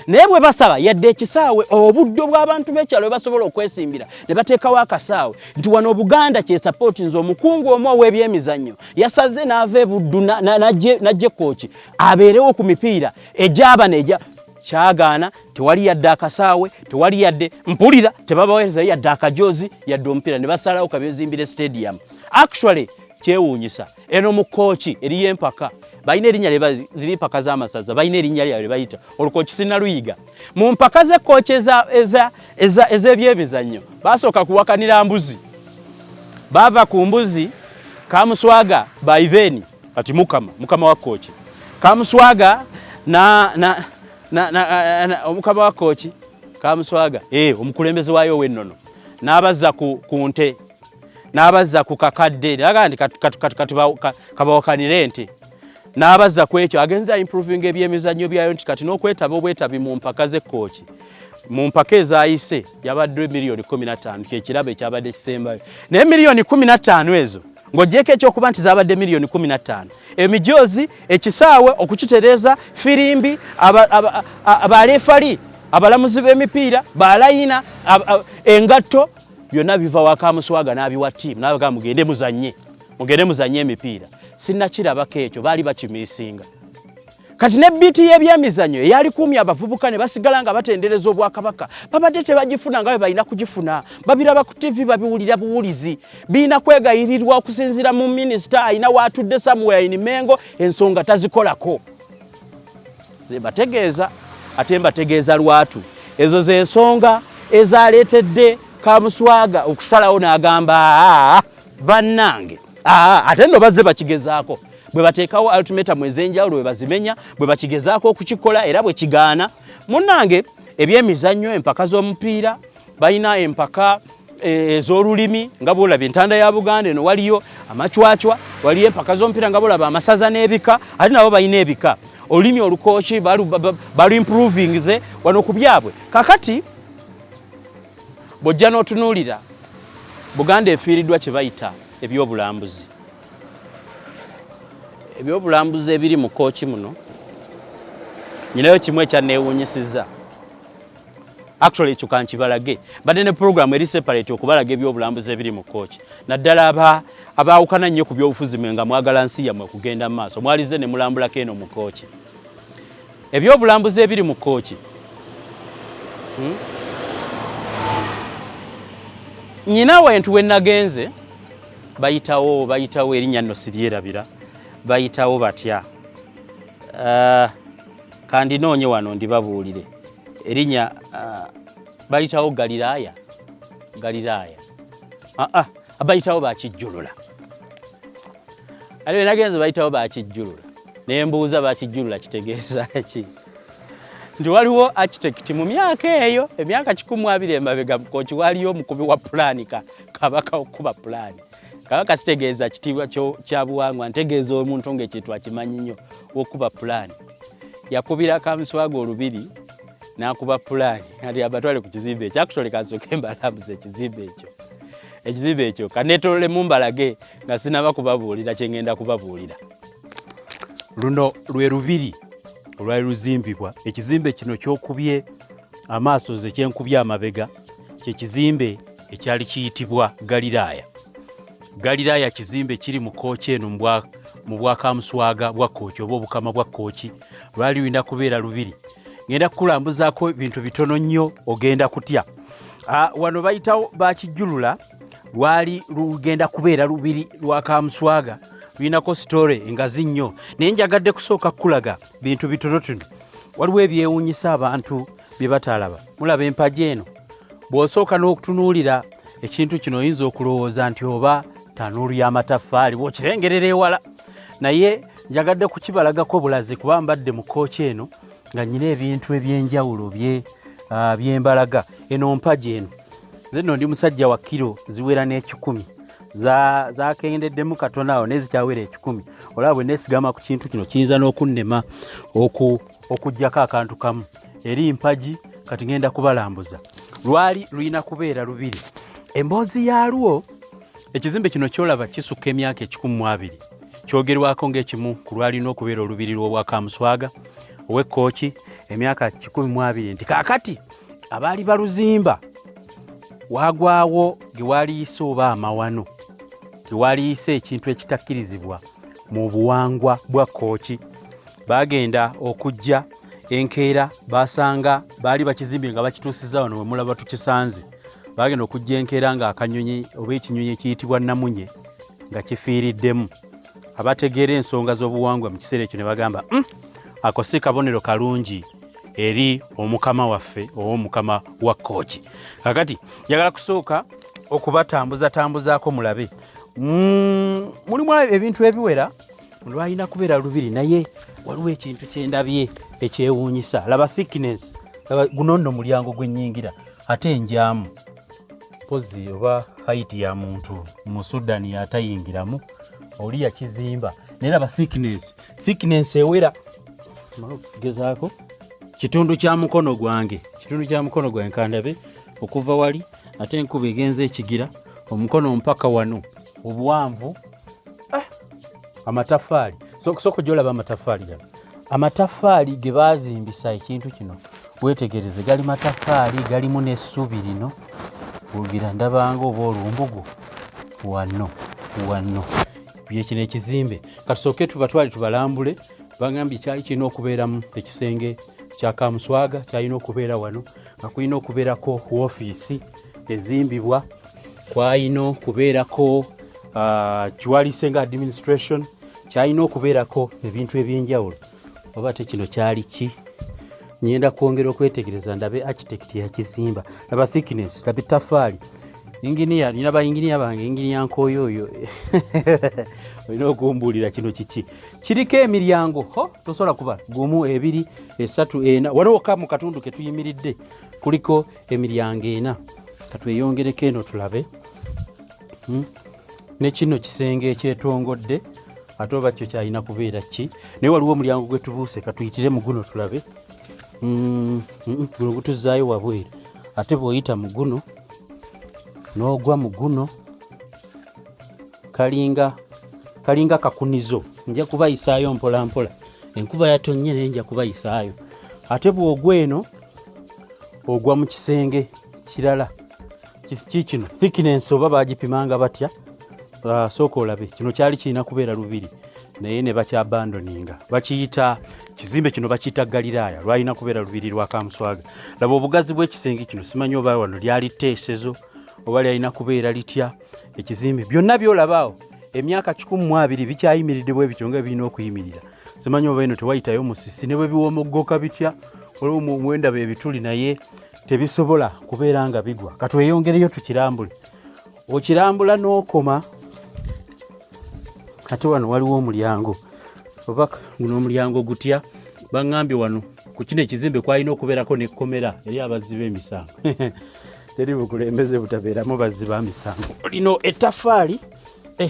naye bwe basaba yadde ekisaawe obudde bw'abantu b'ekyalo basobola okwesimbira ne bateekawo akasaawe nti wano Buganda kye sapoti nze omukungu omu ow'ebyemizannyo yasaze n'ava ebuddu n'ajja Kkooki abeerewo ku mipiira egyaba n'ejja kyagaana tewali yadde akasaawe tewali yadde mpulira tebabaweerezayo yadde akajoozi yadde omupiira ne basalawo kabyezimbire stadium actually kyewuunyisa eno mu Kkooki eriyo empaka balina erinnya ziri mpaka z'amasaza balina erinnya lyabwe bayita Olukkooki Sinnaluyiga mu mpaka z'Ekkooki ez'ebyemizannyo basooka kuwakanira mbuzi baava ku mbuzi Kamuswaga baiveni kati mukama wa Kkooki Kamuswaga omukama wa Kkooki Kamuswaga omukulembeze waayo ow'ennono n'abazza ku nte n'abazza ku kakadde naga nti kabawakanire ente n'abazza ku ekyo agenza improving ebyemizannyo byayo nti kati n'okwetaba obwetabi mu mpaka z'Ekkooki mu mpaka ezayise yabadde miliyoni 15 kyekirabo ekyabadde kisembayo naye miliyoni 15 ezo ng'oggyeko ekyokuba nti zabadde miliyoni 15 emijoozi ekisaawe okukitereeza firimbi abalefali abalamuzi b'emipiira balayina engatto byonna biva wa Kamuswaga n'abiwa ttiimu n'abaga mugende muzannye emipiira sinnakirabako ekyo baali bakimiisinga kati ne biiti y'ebyemizannyo eyali kuumya abavubuka ne basigala nga batendereza Obwakabaka babadde tebagifuna nga bwe balina kugifuna babiraba ku TV babiwulira buwulizi biina kwegayirirwa okusinziira mu minisita ayina waatudde somewhere in Mengo ensonga tazikolako bategeeza ate mbategeeza lwatu ezo z'ensonga ezaleetedde Kamuswaga okusalawo n'agamba bannange ate nno bazze bakigezaako bwe bateekawo ultimatum ez'enjawulo bwe bazimenya bwe bakigezaako okukikola era bwe kigaana munnange ebyemizannyo empaka z'omupiira balina empaka ez'olulimi nga bwolaba entanda ya Buganda eno waliyo amachwachwa waliyo empaka z'omupiira nga bwolaba amasaza n'ebika ate nabo balina ebika olulimi Olukkooki balu improving ze wano ku byabwe kakati bw'ojja n'otunuulira Buganda efiiriddwa kye bayita ebyobulambuzi ebiri mu Kkooki muno nyinayo kimu ekyanneewuunyisizza actually ekyo kankibalage badde ne program eri separate okubalaga ebyobulambuzi ebiri mu Kkooki naddala abaawukana nnyo ku byobufuzi nga mwagala nsi yammwe kugenda mu maaso mwalize ne mulambulako eno mu Kkooki ebyobulambuzi ebiri mu Kkooki nyina wentu we nagenze bayitawo erinnya nno siryerabira bayitawo batya kandi noonye wano ndibabuulire erinnya bayitawo Galiraaya abayitawo bakijjulula ali we nagenze bayitawo bakijjulula nembuuza bakijjulula kitegeeza ki nti waliwo architect mu myaka eyo emyaka 12 emabega mu Kkooki waliyo omukubi wa pulaani Kabaka okuba pulaani Kabaka kitegeeza kitiibwa kya buwangwa ntegeeza omuntu ng'ekintu akimanyi nnyo okuba pulaani yakubira Kamuswaga olubiri n'akuba pulaani ati abatwale ku kizimbe ekyo actually kansooke mbalambuze ekizimbe ekyo kaneetololemu mbalage nga sinaba kubabuulira kye ngenda kubabuulira luno lwe lubiri olwali luzimbibwa ekizimbe kino kyokubye amaaso ze kyenkubye amabega kyekizimbe ekyali kiyitibwa Galiraaya kizimbe kiri mu Kkooki eno mu bwa Kamuswaga bwa Kkooki oba obukama bwa Kkooki lwali lulina kubeera lubiri ngenda kukulambuzaako ebintu bitono nnyo ogenda kutya wano bayitawo bakijjulula lwali lugenda kubeera lubiri lwa Kamuswaga lulinako sitore engazi nnyo naye njagadde kusooka kukulaga bintu bitonotono waliwo ebyewuunyisa abantu bye batalaba mulaba empagi eno bw'osooka n'okutunuulira ekintu kino oyinza okulowooza nti oba tanuulu y'amataffaali bw'okirengerera ewala naye njagadde kukibalagako bulazi kuba mbadde mu Kkooki eno nga nnyina ebintu eby'enjawulo byembalaga eno mpagi eno nze nno ndi musajja wa kiro ziwera n'10 zakendeddemu katono awo nezikyawera 10 olaba bwe neesigama ku kintu kino kiyinza n'okunnema okuggyako akantu kamu eri mpagi kati ngenda kubalambuza lwali lulina kubeera lubiri emboozi yaalwo ekizimbe kino kyolaba kisukka emyaka 12 kyogerwako ng'ekimu ku lwalina okubeera olubiri lw'obwa Kamuswaga ow'Ekkooki emyaka 12 nti kaakati abaali baluzimba wagwawo gewaliise oba amawano gewaliise ekintu ekitakkirizibwa mu buwangwa bwa Kkooki bagenda okujja enkeera basanga baali bakizimbye nga bakituusiza wano we mulaba tukisanze bagenda okujja enkeera nga akanyonyi oba ekinyonyi ekiyitibwa namunye nga kifiiriddemu abategeera ensonga z'obuwangwa mu kiseera ekyo ne bagamba ako si kabonero kalungi eri omukama waffe oba omukama wa Kkooki kakati njagala kusooka okubatambuzaako mulabe mulimu ebintu ebiwera lwalina kubeera lubiri naye waliwo ekintu kyendabye ekyewuunyisa laba thickness guno nno mulyango gwennyingira ate enjaamu pozi oba height ya muntu mu Sudan yatayingiramu oli yakizimba naye laba thickness ewera gezaako kitundu kya mukono gwange kandabe okuva wali ate enkuba egenze ekigira omukono mpaka wano obuwanvu amataffaali soko gyolaba amataffaali ge baazimbisa ekintu kino wetegereze gali mataffaali galimu n'essubi lino ogira ndabanga oba olumbugu wano byekino ekizimbe katusooke tubatwali tubalambule bagambye kyali kirina okubeeramu ekisenge kya Kamuswaga kyalina okubeera wano nga kulina okubeerako woofiisi ezimbibwa kwalina okubeerako kiwaliise nga administration kyalina okubeerako ebintu ebyenjawulo oba te kino kyali ki nyenda kwongera okwetegereza ndabe architect yakizimba laba thickness laba ettaffaali inginiya nina bayinginiya bange inginiya nkooyo oyo olina okumbuulira kino kiki kiriko emiryango tosobola kuba 1 2 3 4 wano wokka mu katundu ke tuyimiridde kuliko emiryango 4 katweyongereko eno tulabe ne kino kisenge ekyetongodde ate oba kyo kyalina kubeera ki naye waliwo omulyango gwe tubuuse katuyitire mu guno tulabe guno gutuzaayo wabweru ate bw'oyita mu guno n'ogwa mu guno kalinga kakunizo nja kubayisaayo mpola enkuba yatonye naye nja kubayisaayo ate bw'ogwa eno ogwa mu kisenge kirala kino thickness oba bagipimanga batya sooka olabe kino kyali kirina kubeera 2 naye ne bakyabandoninga bakiyita kizimbe kino bakiyita Galiraaya lwalina kubeera 2 lwa Kamuswaga. Laba obugazi bw'ekisenge kino simanyi oba wano lyali tteesezo oba lyalina kubeera litya ekizimbe byonna byolabaawo emyaka 12 bikyayimiridde bwe bityo nga birina okuyimirira. Simanyi oba eno tewayitayo musisi ne bwe biwomoggoka bitya olwo mwenda be bituli naye tebisobola kubeera nga bigwa. Katweyongereyo tukirambule. Okirambula n'okoma ate wano waliwo omulyango oba guno omulyango gutya baŋŋambye wano ku kino ekizimbe kwalina okubeerako n'ekkomera eri abazzi b'emisango teri bukulembeze butabeeramu bazzi ba misango. Lino ettaffaali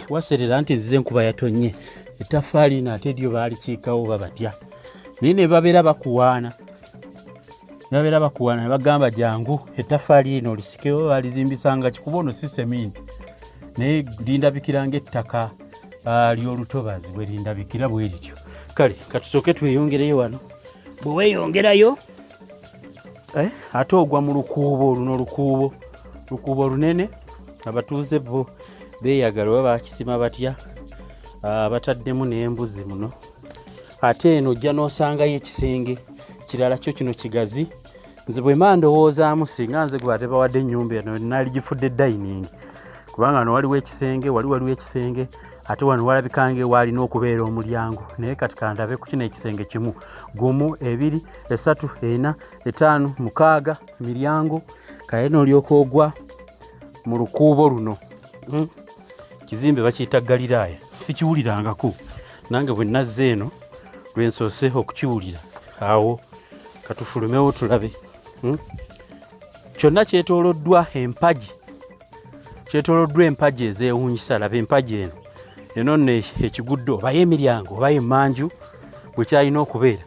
waserera nti nzize enkuba yatonnye ettaffaali nate lyo baalikiikawo babatya naye ne babeera bakuwaana ne bagamba jangu ettaffaali lino olisikewo balizimbisanga kikuba ono si seminti naye lindabikira ng'ettaka ly'olutobazi bwe lindabikira bwe lityo. Kale katusooke tweyongereyo wano bwe weeyongerayo ate ogwa mu lukuubo luno lukuubo lunene abatuuze bo beeyagala oba bakisima batya bataddemu n'embuzi muno. Ate eno ojja n'osangayo ekisenge kirala kyo kino kigazi. Nze bwe mandowoozaamu singa nze gwe ate bawadde ennyumba eno naali gifudde dining kubanga wano waliwo ekisenge ate wano walabikange waalina okubeera omulyango naye kati kandabe ku kino ekisenge kimu 1 2 3 4 5 6 miryango kale n'olyoka ogwa mu lukuubo luno. Kizimbe bakiyita Galiraaya sikiwulirangako nange bwe nazze eno lwensoose okukiwulira awo katufulumewo tulabe. Kyonna kyetooloddwa empagi ezeewuunyisa. Laba empagi eno nno ekiguddo oba emiryango oba emmanju bwe kyalina okubeera.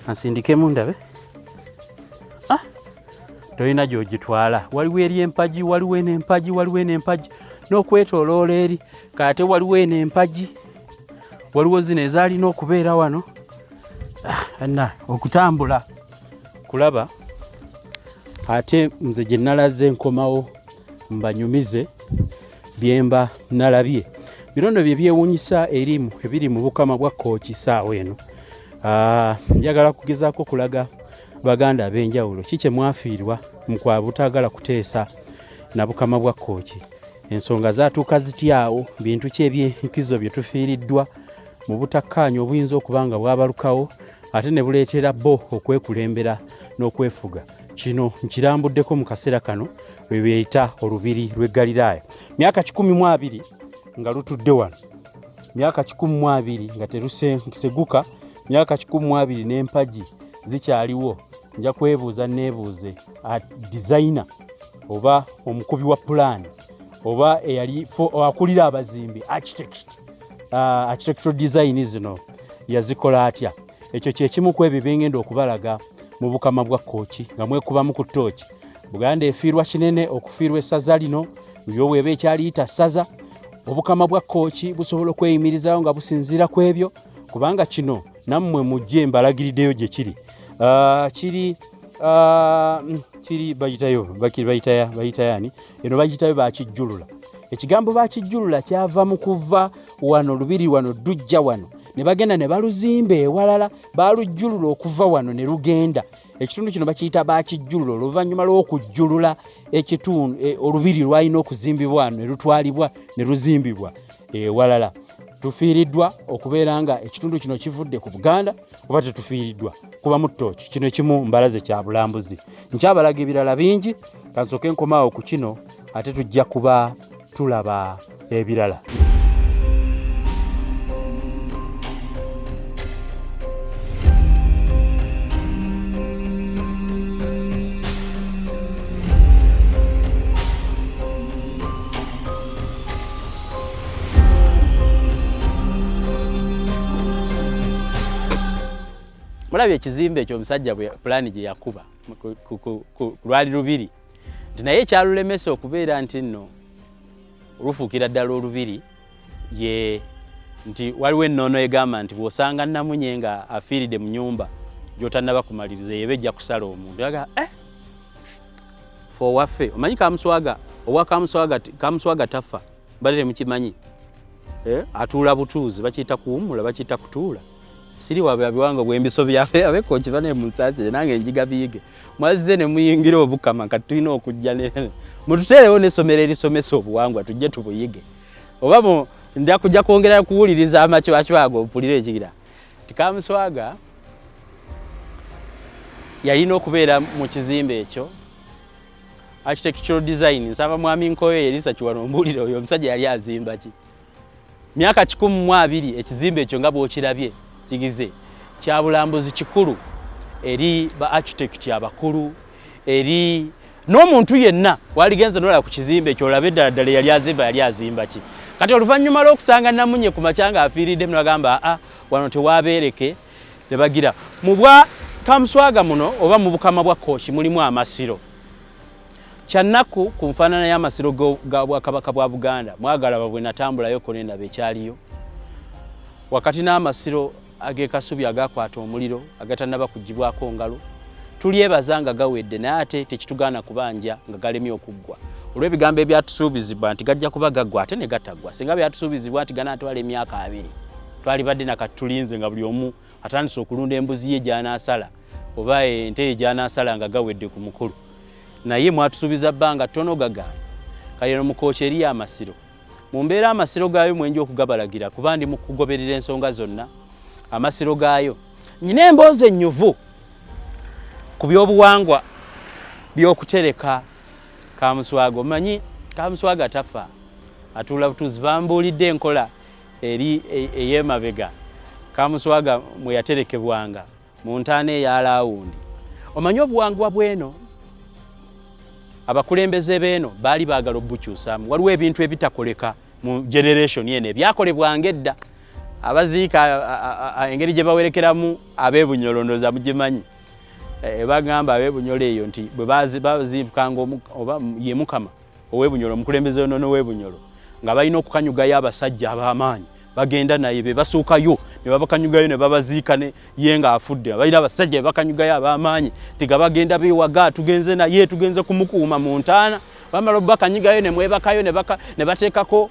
Ansindikemu ndabe tolina gy'ogitwala waliwo eri empagi waliwo n'empagi n'okwetooloola eri kate waliwo n'empagi waliwo zino ezaalina okubeera wano okutambula kulaba. Ate nze gye nalaze nkomawo mbanyumize byemba nalabye bino nno bye byewuunyisa ebiri mu bukama bwa Kkooki ssaawa eno. Njagala kugezaako kulaga baganda ab'enjawulo kiki mwafiirwa mu kwabutagala kuteesa na bukama bwa Kkooki. Ensonga zaatuuka zityawo bintu ki eby'enkizo bye tufiiriddwa mu butakkaanya obuyinza okuba nga bwabalukawo ate ne buleetera bo okwekulembera n'okwefuga. Kino nkirambuddeko mu kaseera kano bwe beeyita olubiri lw'e Galiraaya. Myaka 12 nga lutudde wano, myaka 12 nga teruseguka, myaka 12 n'empagi zikyaliwo. Nja kwebuuza neebuuze designer oba omukubi wa pulaani oba eyali akulira abazimbi architectural design zino yazikola atya. Ekyo kyekimu ku ebyo bengenda okubalaga mu bukama bwa Kkooki nga mwekubamu ku ttooki. Buganda efiirwa kinene okufiirwa essaza lino byobweba ekyaliyita ssaza. Obukama bwa Kkooki busobola okweyimirizawo nga businziira ku ebyo kubanga kino nammwe mujje mbalagiriddeyo gye kiri. Kiri bayitayani eno bagitayo bakijjulula. Ekigambo bakijjulula kyava mu kuva wano lubiri wano dujja wano ne bagenda ne baluzimba ewalala balujjulula okuva wano ne lugenda. Ekitundu kino bakiyita bakijjulula oluvannyuma lw'okujjulula ekitundu olubiri lwalina okuzimbibwa ne lutwalibwa ne luzimbibwa ewalala. Tufiiriddwa okubeera nga ekitundu kino kivudde ku Buganda oba tetufiiriddwa kuba mu ttooki. Kino ekimu mbalaze kya bulambuzi. Nkyabalaga ebirala bingi kansooke nkomaawo ku kino ate tujja kuba tulaba ebirala. Mulabye ekizimbe ekyo omusajja bwe pulaani gye yakuba lwali lubiri nti naye ekyalulemesa okubeera nti nno olufuukira ddala olubiri ye nti waliwo ennoono egamba nti bw'osanga Namunye nga afiiridde mu nnyumba gy'otannaba kumaliriza yeba ejja kusala omuntu yaga fo waffe omanyi Kamuswaga owa Kamuswaga tafa bali temukimanyi atuula butuuzi bakiyita kuwummula bakiyita kutuula siri wabiwanga bw'embiso byafe Kkooki bane musaasire nange njiga biyige mwazze ne muyingira obukama kati tulina okujja mututeerewo n'essomero erisomesa obuwangwa tujje tubuyige oba nda kujja kwongera kuwuliriza amacwacwa ago opulire ekigira Kamuswaga yalina okubeera mu kizimbe ekyo architectural design nsaba mwami Nkoyo Elisa Kiwano Mbulire oyo omusajja yali azimba ki myaka 12 ekizimbe ekyo nga bw'okirabye kigize kya bulambuzi kikulu eri ba architect abakulu eri n'omuntu yenna waligenza nola ku kizimbe ekyo olabe ddala yali azimba ki kati oluvannyuma lw'okusanga namunye ku makyanga afiiridde n'agamba wano tewabeereke ne bagira mu bwa Kamuswaga muno oba mu bukama bwa Kkooki mulimu amasiro kyannaku ku nfaanana y'amasiro ga Bwakabaka bwa Buganda mwagala babwe natambulayo kone ndaba ekyaliyo wakati n'amasiro ag'ekasubi agakwata omuliro agatannaba kugibwako ngalo tulyebaza nga gawedde naye ate tekitugaana kubanja nga galemye okuggwa olw'ebigambo ebyatusuubizibwa nti gajja kuba gaggwa ate ne gataggwa singa byatusuubizibwa nti ganaatwala emyaka 2 twali badde nakati tulinze nga buli omu atandise okulunda embuzi ye gy'anaasala oba ente ye gy'anaasala nga gawedde ku mukulu naye mwatusuubiza bbanga ttono gagamba kale no mu Kkooki eri amasiro mu mbeera amasiro gaayo mwenja okugabalagira kuba ndi mu kugoberera ensonga zonna amasiro gaayo nyina emboozi ennyuvu ku byobuwangwa by'okutereka Kamuswaga omanyi Kamuswaga tafa atuula butuuzi bambuulidde enkola eri ey'emabega Kamuswaga mwe yaterekebwanga mu ntaana eya laawundi omanyi obuwangwa bweno abakulembeze beeno baali baagala obukyusaamu waliwo ebintu ebitakoleka mu generation yene ebyakolebwanga edda abaziika engeri gye bawerekeramu ab'ebunyolo ndooza mugimanyi bagamba ab'ebunyolo eyo nti bwe baziikanga oba ye mukama ow'ebunyolo omukulembeze ono n'ow'ebunyolo nga balina okukanyugayo abasajja ab'amaanyi bagenda naye be basuukayo ne babakanyugayo ne babaziika ne ye ng'afudde balina abasajja be bakanyugayo ab'amaanyi tiga bagenda beewaga tugenze naye tugenze kumukuuma mu ntaana bamala bakanyugayo ne mwebakayo ne bateekako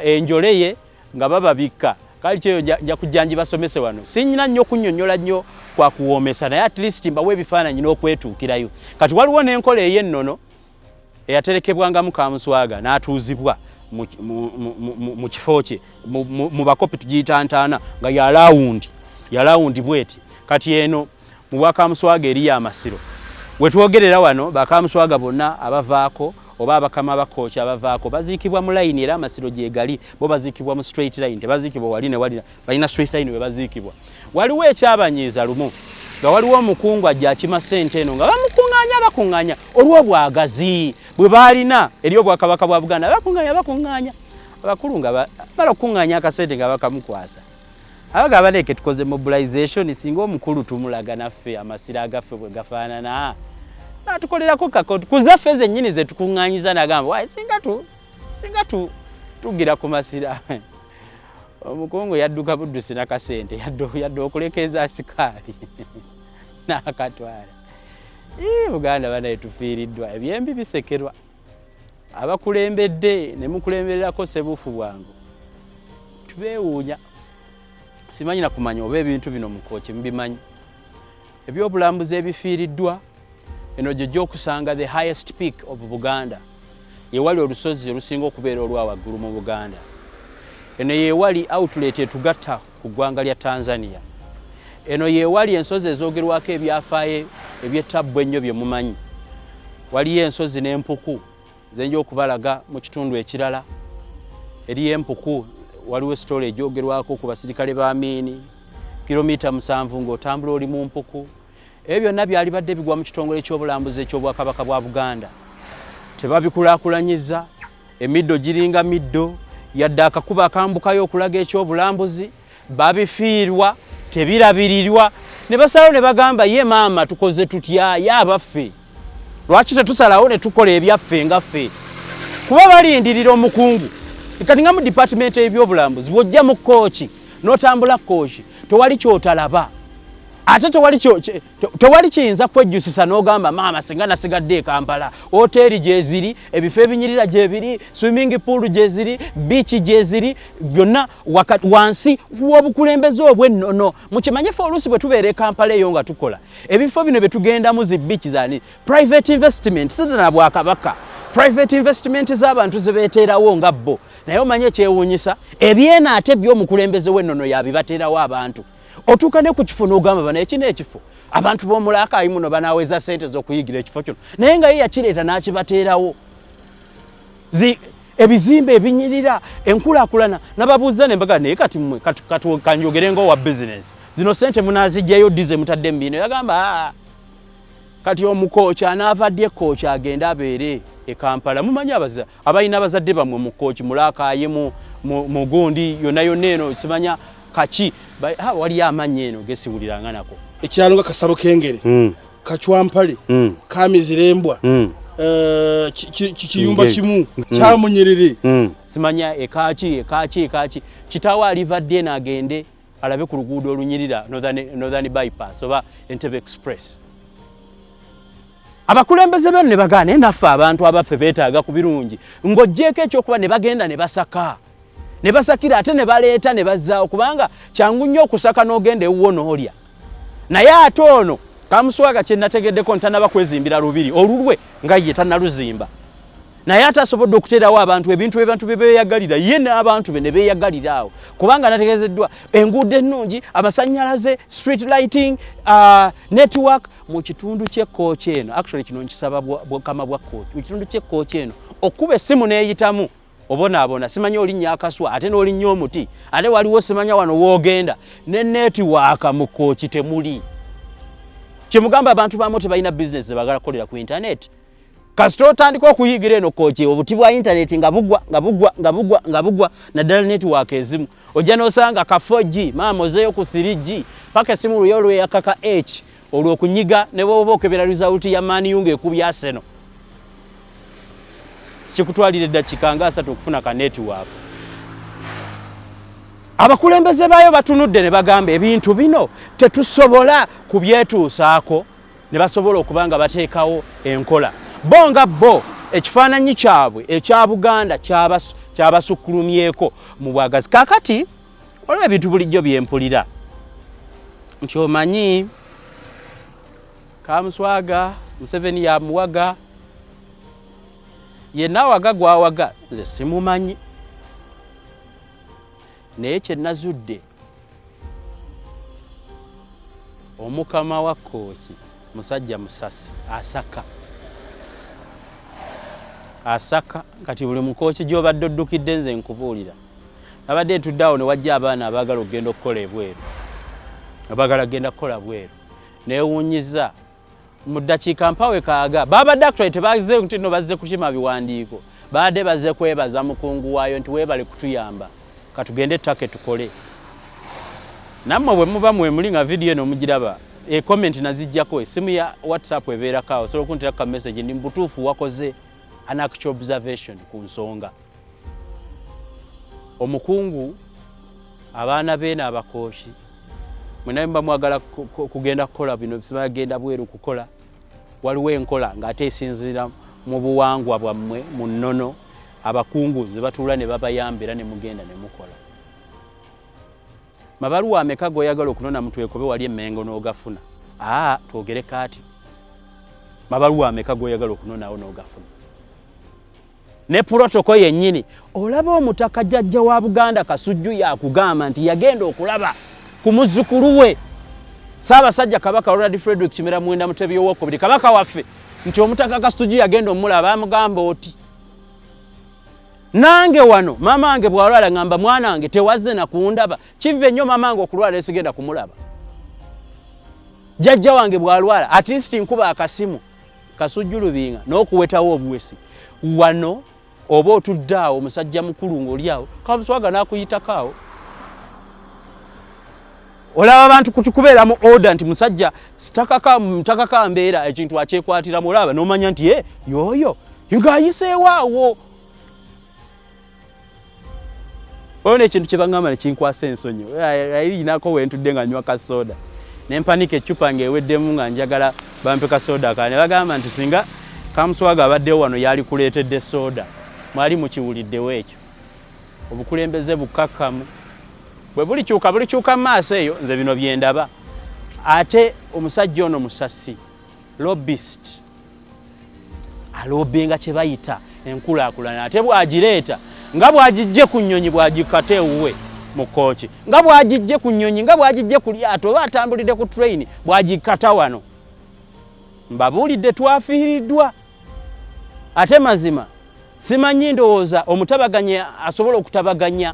enjole ye nga bababikka kali kyeyo nja kujjanji basomese wano sinyina nnyo kunnyonnyola nnyo kwa kuwoomesa naye at least mbawe ebifaananyi n'okwetuukirayo kati waliwo n'enkola ey'ennono eyaterekebwangamu Kamuswaga n'atuuzibwa mu kifo kye mu bakopi tugiyita ntaana nga ya laawundi bweti kati eno mu bwa Kamuswaga eri amasiro wetwogerera wano bakamuswaga bonna abavaako oba abakama ba Kkooki abavaako baziikibwa mu line era amasiro gye gali bo baziikibwa mu straight line tebaziikibwa wali ne wali balina straight line we baziikibwa waliwo ekyabanyiiza lumu nga waliwo omukungu ajja akima ssente eno nga bakuŋŋaanya olw'obwagazi bwe baalina eri obwakabaka bwa Buganda bakuŋŋaanya abakulu nga bala okuŋŋaanya akasente nga bakamukwasa abaga baleke tukoze mobilization singa omukulu tumulaga naffe amasiro agaffe bwe gafaanana tukolerako kakoti ku Zaffe zennyini ze tukuŋŋaanyiza nagamba wayi singa tugira ku masira omukungu yadduka buddusi nakasente yadde okulekeza sikaali n'akatwala Buganda banaye tufiiriddwa ebyembi bisekerwa abakulembedde ne mukulembererako ssebuufu bwangu tubeewuunya simanyi na kumanya oba ebintu bino mu Kkooki mubimanyi ebyobulambuzi ebifiiriddwa eno gye gy'okusanga the highest peak of Buganda yewali olusozi olusinga okubeera olwa waggulu mu Buganda eno yewali outlet etugatta ku ggwanga lya Tanzania eno yewali ensozi ezoogerwako ebyafaayo ebyettabbu ennyo bye mumanyi waliyo ensozi n'empuku zenja okubalaga mu kitundu ekirala eriyo empuku waliwo story ejoogerwako ku basirikale ba Amini kilomita 7 ng'otambula oli mu mpuku ebyo byonna byali badde bigwa mu kitongole ky'obulambuzi eky'obwakabaka bwa Buganda tebabikulaakulanyiza emiddo giringa middo yadde akakuba akambukayo okulaga ekyobulambuzi babifiirwa tebirabirirwa ne basalawo ne bagamba ye maama tukoze tutya ye abaffe lwaki tetusalawo ne tukola ebyaffe ngaffe kuba balindirira omukungu kati nga mu department y'ebyobulambuzi bw'ojja mu Kkooki n'otambula Kkooki tewali kyotalaba ate tewali kiyinza kwejjusisa n'ogamba maama singa nasigadde e Kampala hoteri gyeziri ebifo ebinyirira gyebiri swimming pool gyeziri beach gyeziri byonna wansi w'obukulembeze obw'ennono mukimanye ffe oluusi bwe tubeera e Kampala eyo nga tukola ebifo bino bye tugendamu zi beach zani private investment sidana Bwakabaka private investment z'abantu ze beeteerawo nga bo naye omanye ekyewuunyisa ebyena ate by'omukulembeze w'ennono yabibateerawo abantu otuuka ne ku kifo n'ogamba bano eki n'ekifo abantu b'omulaakaayi muno banaaweza ssente z'okuyigira ekifo kino naye nga ye yakireeta n'akibateerawo ebizimbe ebinyirira enkulaakulana nababuuza ne mbaga naye kati mmwe kanjogere ng'owa bizinensi zino ssente munaazijjayo ddi ze mutadde mu bino yagamba kati omukooki anaavadde Kkooki agende abeere e Kampala mumanyi abalina abazadde bammwe mu Kkooki mulaakaaye mu gundi yonna yonna eno simanya kaki waliyo amannya eno gesiwuliranga nako ekyalo nga Kasabo Kengere Kacwampale Kamizirembwa kiyumba kimu kyamunyerere simanya ekaki kitaawo alivadde n'agende alabe ku luguudo olunyirira Northern Bypass oba Entebbe Express abakulembeze bano ne bagaana naffe abantu abaffe beetaaga ku birungi ng'oggyeko ekyokuba ne bagenda ne basaka ne basakira ate ne baleeta ne bazzaawo kubanga kyangu nnyo okusaka n'ogenda ewuwo n'olya naye ate ono Kamuswaga kye nategeddeko ntanaba kwezimbira lubiri olulwe nga ye tannaluzimba naye ate asobodde okuteerawo abantu ebintu bye beeyagalira ye n'abantu be ne beeyagalira awo kubanga nategeezeddwa enguudo ennungi amasannyalaze street lighting network mu kitundu ky'Kkooki eno actually kino nkisaba bukama bwa Kkooki mu kitundu ky'Kkooki eno okuba essimu n'eyitamu obonaabona simanya olinnya akaswa ate n'olinnya omuti ate waliwo simanya wano woogenda ne netiwaaka mu Kkooki temuli kyemugamba abantu bamu tebalina bizinesi zebaagala kukolera ku intaneti kasita otandika okuyigira eno Kkooki obuti bwa intaneti nga bugwa naddala netiwaaka ezimu ojja n'osanga ka 4G maama ozeeyo ku 3G paka essimu luyo lweyakaka H olw'okunyiga ne bwoba okebera rizawuti ya Man U ng'ekubya Arsenal kikutwalira eddakiika nga 3 okufuna ka netiwaaka abakulembeze baayo batunudde ne bagamba ebintu bino tetusobola kubyetuusaako ne basobola okuba nga bateekawo enkola bo nga bo ekifaananyi kyabwe ekya Buganda kyabasukkulumyeko mu bwagazi kaakati waliwo ebintu bulijjo byempulira nti omanyi Kamuswaga Museveni yamuwaga yenna awaga gwawaga nze simumanyi naye kye nazudde omukama wa Kkooki musajja musasi asaka kati buli mukooki gy'obadde oddukidde nze nkubuulira nabadde ntudde awo ne wajja abaana abaagala okugenda okukola ebweru abaagala kugenda kukola bweru neewuunyiza mu ddakiika mpawe kaaga babadde actually tebazze nti no bazze kukima biwandiiko baadde bazze kwebaza mukungu waayo nti weebale kutuyamba katugende ttake tukole nammwe bwe muba muli nga vidiyo eno mugiraba comment nazijjako essimu ya WhatsApp ebeerako awo osobola okunteerako ka message ndi mbutuufu wakoze an actual observation ku nsonga omukungu abaana beena abakooki mwenaye mba mwagala kugenda kukola bino sibagenda bweru kukola waliwo enkola ng'ate esinziira mu buwangwa bwammwe mu nnono abakungu ze batuula ne babayambira ne mugenda ne mukola mabaluwa ameka g'oyagala okunona mutwekobe wali emmengo n'ogafuna twogere kaati mabaluwa ameka g'oyagala okunonawo n'ogafuna ne protoko yennyini olaba omutaka jjajja wa Buganda Kasujju yakugamba nti yagenda okulaba ku muzzukulu we Ssaabasajja Kabaka Ronald Frederick Kimera Mwenda Mutebi ow'okubiri Kabaka waffe nti omutaka Kasujju yagenda omulaba amugamba oti nange wano mama wange bwalwala ngamba mwana wange tewazze na kundaba kive nnyo mama wange okulwala esigenda kumulaba jjajja wange bwalwala at least nkuba akasimu Kasujju Lubinga n'okuwetawo obuwesi wano oba otudde awo omusajja mukulu ng'oli awo Kamuswaga n'akuyitako awo olaba abantu kutukubeera mu order nti musajja mtakaka mbeera ekintu akyekwatira mulaba n'omanya nti yoyo ng'ayiseewo awo ono ekintu kye baŋŋamba ne kinkwasa ensonyi ayinako wentudde nga nywa kasoda nempanika eccupa ng'eweddemu nga njagala bampe ka soda kane bagamba nti singa Kamuswaga abaddewo wano yali kuleetedde soda mwali mukiwuliddewo ekyo obukulembeze bukkakkamu bwe bulikyuka mu maaso eyo nze bino bye ndaba ate omusajja ono musasi lobbyist alobinga kye bayita enkulaakulana ate bw'agireeta nga bw'agijje ku nnyonyi bw'agikata ewuwe mu Kkooki nga bw'agijje ku nnyonyi nga bw'agijje ku lyato oba atambulidde ku train bw'agikata wano mbabuulidde twafiiriddwa ate mazima simanyi ndowooza omutabaganya asobola okutabaganya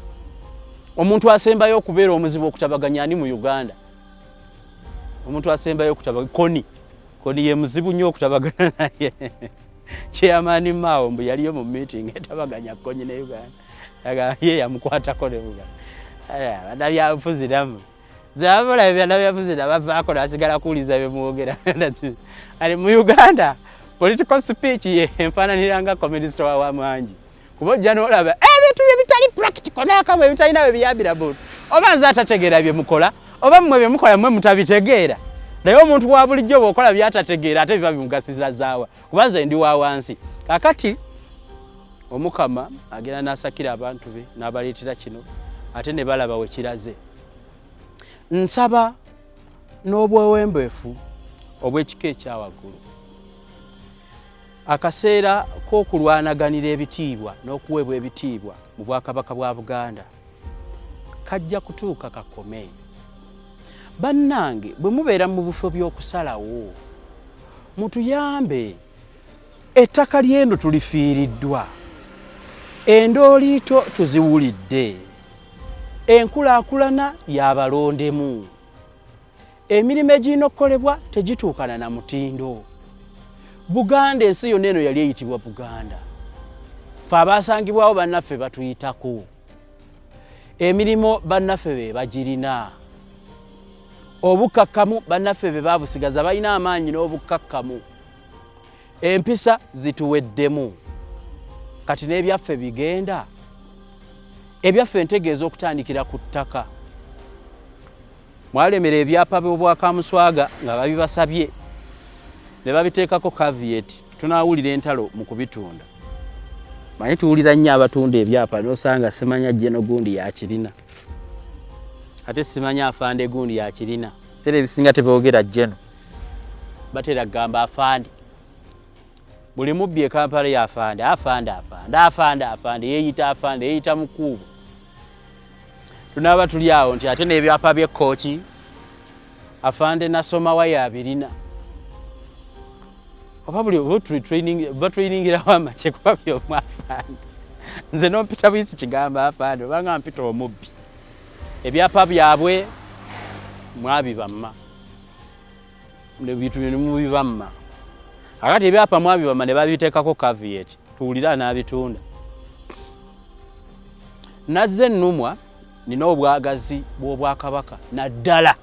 omuntu asembayo okubeera omuzibu okutabaganya ani mu Uganda omuntu asembayo okutabaganya koni ye muzibu nnyo okutabagana naye chairman Mao mbu yaliyo mu meeting etabaganya Kkonyi ne Uganda ye yamukwatako ne Uganda banabyabufuzi zabola ebyanabyabufuzi bavaako nasigala kuwuliza bye muwogera ali mu Uganda political speech ye enfaananiranga communist w'amaanyi kuba ojja n'olaba ebintu ebitali practical n'akamu ebitalina bwe biyambira buntu oba nze atategeera bye mukola oba mmwe bye mukola mmwe mutabitegeera naye omuntu wa bulijjo bw'okola by'atategeera ate biba bimugasiza zaawa kuba nze ndi wa wansi kaakati omukama agenda n'asakira abantu be n'abaleetera kino ate ne balaba we kiraze nsaba n'obwewembeefu obw'ekika ekyawaggulu akaseera k'okulwanaganira ebitiibwa n'okuweebwa ebitiibwa mu Bwakabaka bwa Buganda kajja kutuuka kakome bannange bwe mubeera mu bifo by'okusalawo mutuyambe ettaka ly'eno tulifiiriddwa endooliito tuziwulidde enkulaakulana y'abalondemu emirimu egirina okukolebwa tegituukana na mutindo Buganda ensi yonna eno yali eyitibwa Buganda ffe abaasangibwawo bannaffe batuyitako emirimu bannaffe be bagirina obukakkamu bannaffe be baabusigaza balina amaanyi n'obukakkamu empisa zituweddemu kati n'ebyaffe bigenda ebyaffe ntegeeza okutandikira ku ttaka mwalemera ebyapa by'obwa Kamuswaga nga babibasabye ne babiteekako caveat tunaawulira entalo mu kubitunda manyi tuwulira nnyo abatunda ebyapa n'osanga simanya jjeno gundi yakirina ate simanya afande gundi yakirina sere ebisinga tebogera jjeno batera gamba afande buli mubbi e Kampala ya afande yeeyita mukuubo tunaaba tuli awo nti ate n'ebyapa bye Kkooki afande nasomawa yabirina oba buli batrainingirawo amake kuba byomu afande nze nompita buyisi kigamba afande obanga mpita omubbi ebyapa byabwe mwabibamma nebintu bino mubibamma akati ebyapa mwabibamma ne babiteekako caveat tuwulira n'abitunda nazze nnumwa nina obwagazi bw'Obwakabaka naddala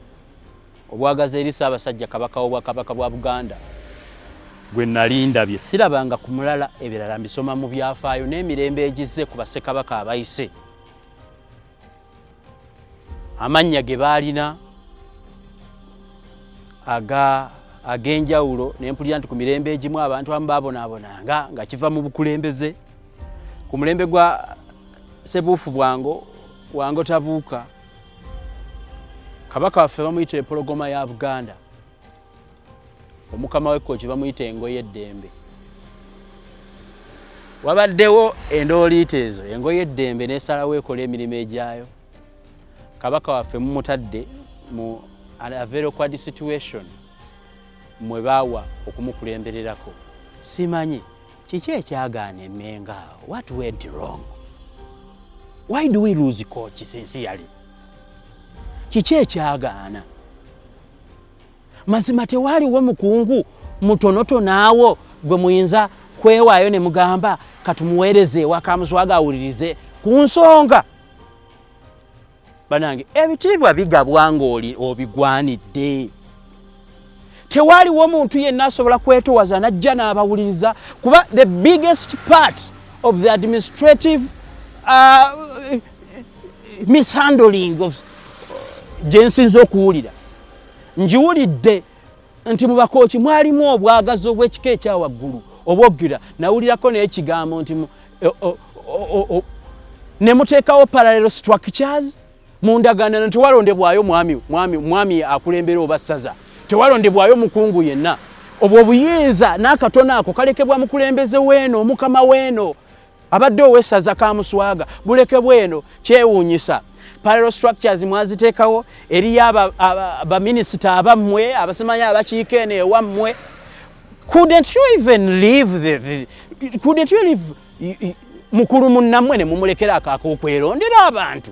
obwagazi eri Ssaabasajja Kabaka w'Obwakabaka bwa Buganda gwe nali ndabye sirabanga ku mulala ebirala mbisoma mu byafaayo n'emirembe egizze ku bassekabaka abayise amannya ge baalina ag'enjawulo ne mpulira nti ku mirembe egimu abantu abamu baabonaabonanga nga kiva mu bukulembeze ku mulembe gwa Ssebuufu Bwango Tabuuka Kabaka waffe bamuyita empologoma ya Buganda omukama we Kkooki bamuyita engoye eddembe wabaddewo endooliito ezo engoye eddembe n'esalawo ekola emirimu egyayo Kabaka waffe mumutadde mu a very awkward situation mwe baawa okumukulembererako simanyi kiki ekyagaana emmenga what went wrong why do we lose Kkooki sincerely kiki ekyagaana mazima tewaaliwo mukungu mutonotono awo gwe muyinza kwewaayo ne mugamba katumuweereze ewa Kamuswaga awulirize ku nsonga banange ebitiibwa bigabwa ng'obigwanidde tewaaliwo muntu yenna asobola kwetowaza najja n'abawuliriza kuba the biggest part of the administrative mishandling of gye nsinza okuwulira njiwulidde nti mu bakooki mwalimu obwagazi obw'ekika ekyawaggulu obwoggira nawulirako n'ekigambo nti ne muteekawo parallel structures mu ndagaano tewalondebwayo mwami akulembera oba ssaza tewalondebwayo mukungu yenna obwo obuyinza n'akatono ako kalekebwa mukulembeze weeno omukama weeno abadde ow'essaza Kamuswaga bulekebwa eno kyewuunyisa parallel structures mwaziteekawo eriyo abaminisita abammwe abasimanya abakiiko eno ewammwe couldn't you even leave mukulu munnammwe ne mumulekera akakokwerondera abantu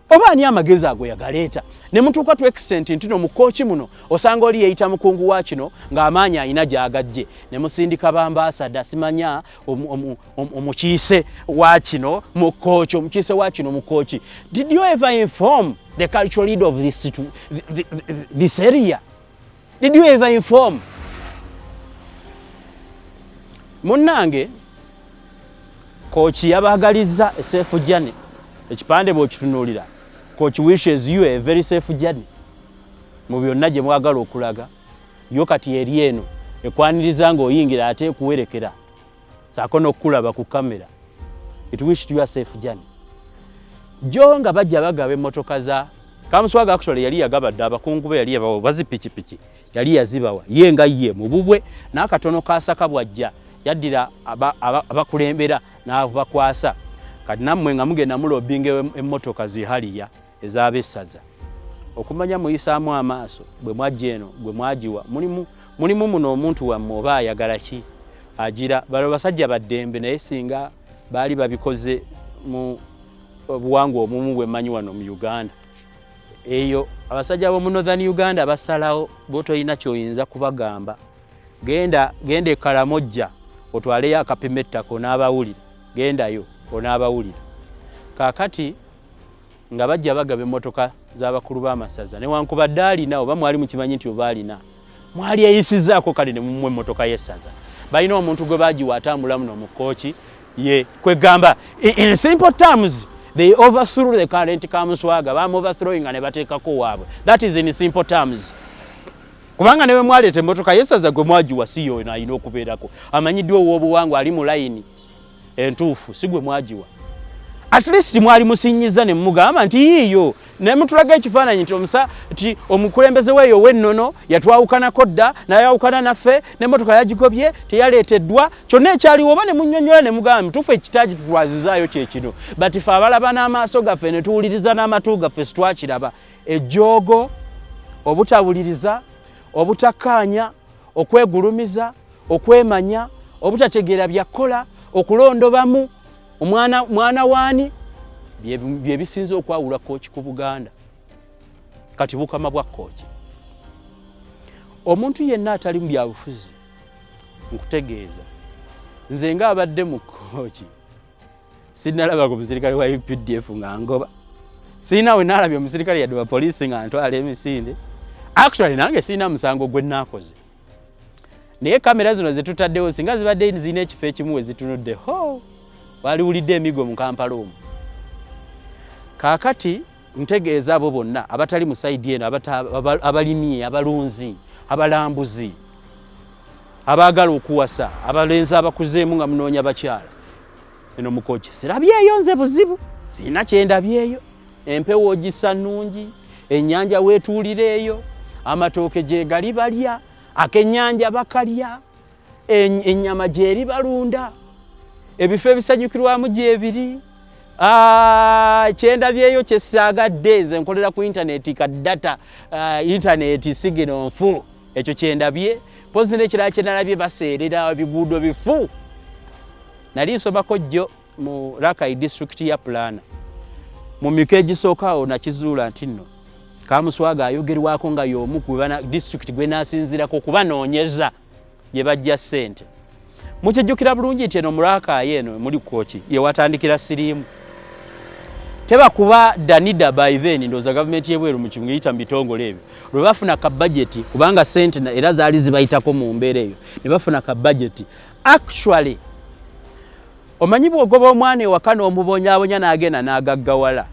oba ani amagezi ago yagaleeta ne mutuuka to extent nti no mukooki muno osanga oli yeeyita mukungu wa kino ng'amaanyi alina gy'agajje ne musindika bambasada simanya omukiise wa kino mukooki omukiise wa kino mukooki. Did you ever inform the cultural leader of this area? Did you ever inform? Munnange kooki yabaagalizza a safe journey. Ekipande bw'okitunuulira coach wishes you a very safe journey mu byonna gye mwagala okulaga yo kati eri eno ekwaniriza ng'oyingira ate ekuwerekera saako n'okulaba ku kamera. It wished you a safe journey. Jo nga bajja bagaba emmotoka za Kamuswaga actually yali yagabadde abakungu be yali yabawa bazipikipiki yali yazibawa ye nga ye mu bubwe n'akatono kaasaka bwajja yaddira abakulembera n'abakwasa kati nammwe nga mugenda mulobinga emmotoka zihaliya ez'abessaza okumanya muyisaamu amaaso bwe mwajja eno bwe mwagiwa mulimu muno omuntu wammwe oba ayagala ki agira balo basajja baddembe naye singa baali babikoze mu obuwangwa omumu bwe mmanyi wano mu Uganda eyo abasajja b'omu Northern Uganda basalawo bw'otoyina ky'oyinza kubagamba genda Kalamojja otwaleyo akapima ettako n'Abawulire gendayo onaabawulira kaakati nga bajja bagaba emmotoka z'abakulu b'amasaza newankubadde alina oba mwali mukimanyi nti oba alina mwali eyisizaako kale ne mumwe emmotoka y'essaza balina omuntu gwe baagiwa atambula muno mu Kkooki ye kwegamba in simple terms they overthrew the current Kamuswaga overthrowing nga ne bateekako waabwe. That is in simple terms. Kubanga ne bwe mwaleeta emmotoka y'essaza gwe mwagiwa si yo alina okubeerako amanyiddwa ow'obuwangwa ali mu layini entuufu si gwe mwagiwa. At least mwali musinyiza ne mugamba nti yiyo ne mutulaga ekifaananyi nti omukulembeze weeyo w'ennono yatwawukanako dda n'ayawukana naffe n'emmotoka yagigobye teyaleeteddwa kyonna ekyaliwo oba ne munnyonnyola ne mugamba mituufu ekitaagi tutwazizaayo kye kino but ffe abalaba n'amaaso gaffe ne tuwuliriza n'amatu gaffe situwakiraba ejjoogo obutabuliriza obutakkaanya okwegulumiza okwemanya obutategeera byakkola okulondobamu omwana waani bye bisinze okwawula Kkooki ku Buganda kati bukama bwa Kkooki. Omuntu yenna atali mu byabufuzi nkutegeeza nze nga abadde mu Kkooki sinnalaba ku musirikale wa UPDF nga ngoba siinawe naalabye omusirikale yadde wa poliisi nga ntwala emisinde actually nange siina musango gwe naakoze naye kamera zino ze tutaddewo singa zibadde zirina ekifo ekimu we zitunudde waliwulidde emigo mu Kampala omwo. Kaakati ntegeeza abo bonna abatali mu sayidi eno abalimi abalunzi abalambuzi abaagala okuwasa abalenzi abakuzeemu nga munoonya bakyala eno mu Kkooki sirabyeyo nze buzibu sirina kyendabyeyo empewo ogisa nnungi ennyanja weetuulireeyo amatooke gye gali balya akennyanja bakalya ennyama gyeri balunda ebifo ebisanyukirwamu gyebiri kyendabyeyo kyesaagadde nze nkolera ku intaneti ka data intaneti sigino nfu ekyo kyendabye pozi n'ekirala kyenalabye baseerera biguudo bifu nali nsomako jjo mu Rakai district ya Pulana mu miko egisookawo nakizuula nti nno Kamuswaga ayogerwako nga y'omu ku district gwe naasinzirako okubanoonyeza gye bajja ssente. Mukijjukira bulungi nti eno mu Rakai eno muli Kkooki ye watandikira siriimu teba kuba danida by then ndooza gavumenti y'ebweru mu kimu yita mu bitongole ebyo lwe bafuna ka budget kubanga ssente era zaali zibayitako mu mbeera eyo ne bafuna ka budget actually omanyi bw'ogoba omwana ewaka n'omubonyaabonya n'agenda n'agaggawala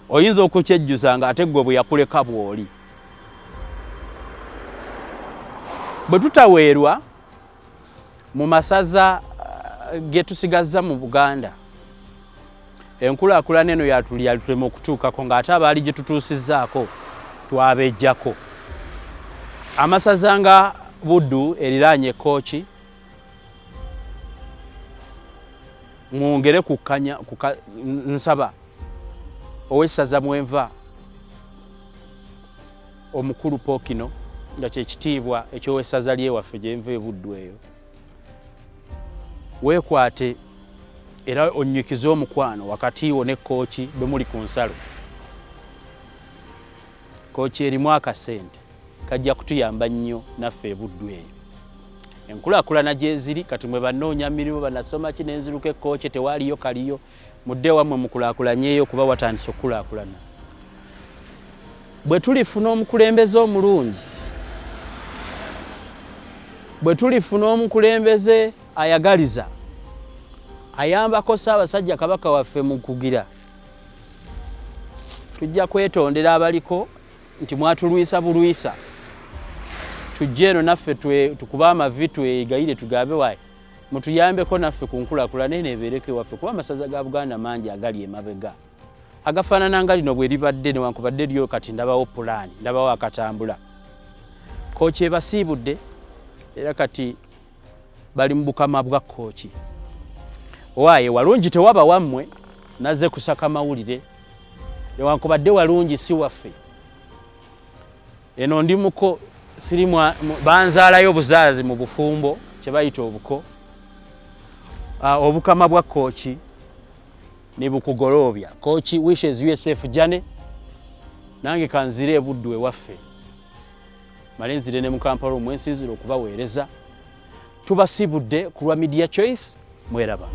oyinza okukyejjusa nga ate gwe bwe yakuleka bw'oli. Bwe tutaweerwa mu masaza ge tusigazza mu Buganda, enkulaakulana eno yatulema okutuukako ng'ate abaali gye tutuusizzaako twabejjako. Amasaza nga Buddu eriraanye Kkooki, mwongere nsaba ow'essaza Mwenva omukulu Pookino nga kyekitiibwa eky'owessaza lyewaffe gyenva e Buddu eyo, weekwate era onnyikize omukwano wakati wo ne Kkooki bwe muli ku nsalo. Kkooki erimu akasente kajja kutuyamba nnyo naffe e Buddu eyo. Enkulaakulana gye ziri kati mwe bannoonya mirimu banasoma ki n'enziruka Kkooki tewaaliyo kaliyo, mudde wammwe mukulaakulanyeeyo kuba watandise okukulaakulana. Bwe tulifuna omukulembeze omulungi, bwe tulifuna omukulembeze ayagaliza, ayambako Ssaabasajja Kabaka waffe mu kugira, tujja kwetondera abaliko nti mwatulwisa bulwisa, tujje eno naffe tukuba amavi twegayire tugambe waayi mutuyambeko naffe ku nkulaakulana eno ebeereko ewaffe, kuba amasaza ga Buganda mangi agali emabega agafaanana nga lino bwe libadde newankubadde lyo kati ndabawo pulaani, ndabawo akatambula. Kkooki ebasiibudde era kati bali mu bukama bwa Kkooki. Waaye walungi tewaba wammwe nazze kusaka mawulire newankubadde walungi si waffe. Eno ndi muko siri banzaalayo buzaazi mu bufumbo kye bayita obuko. Obukama bwa Kkooki ne bukugoloobya. Kkooki wishes you a safe journey. Nange kanzire e Buddu ewaffe male nzire ne mu Kampala omwensinzira okubaweereza. Tubasibudde ku lwa Media Choice. Mweraba.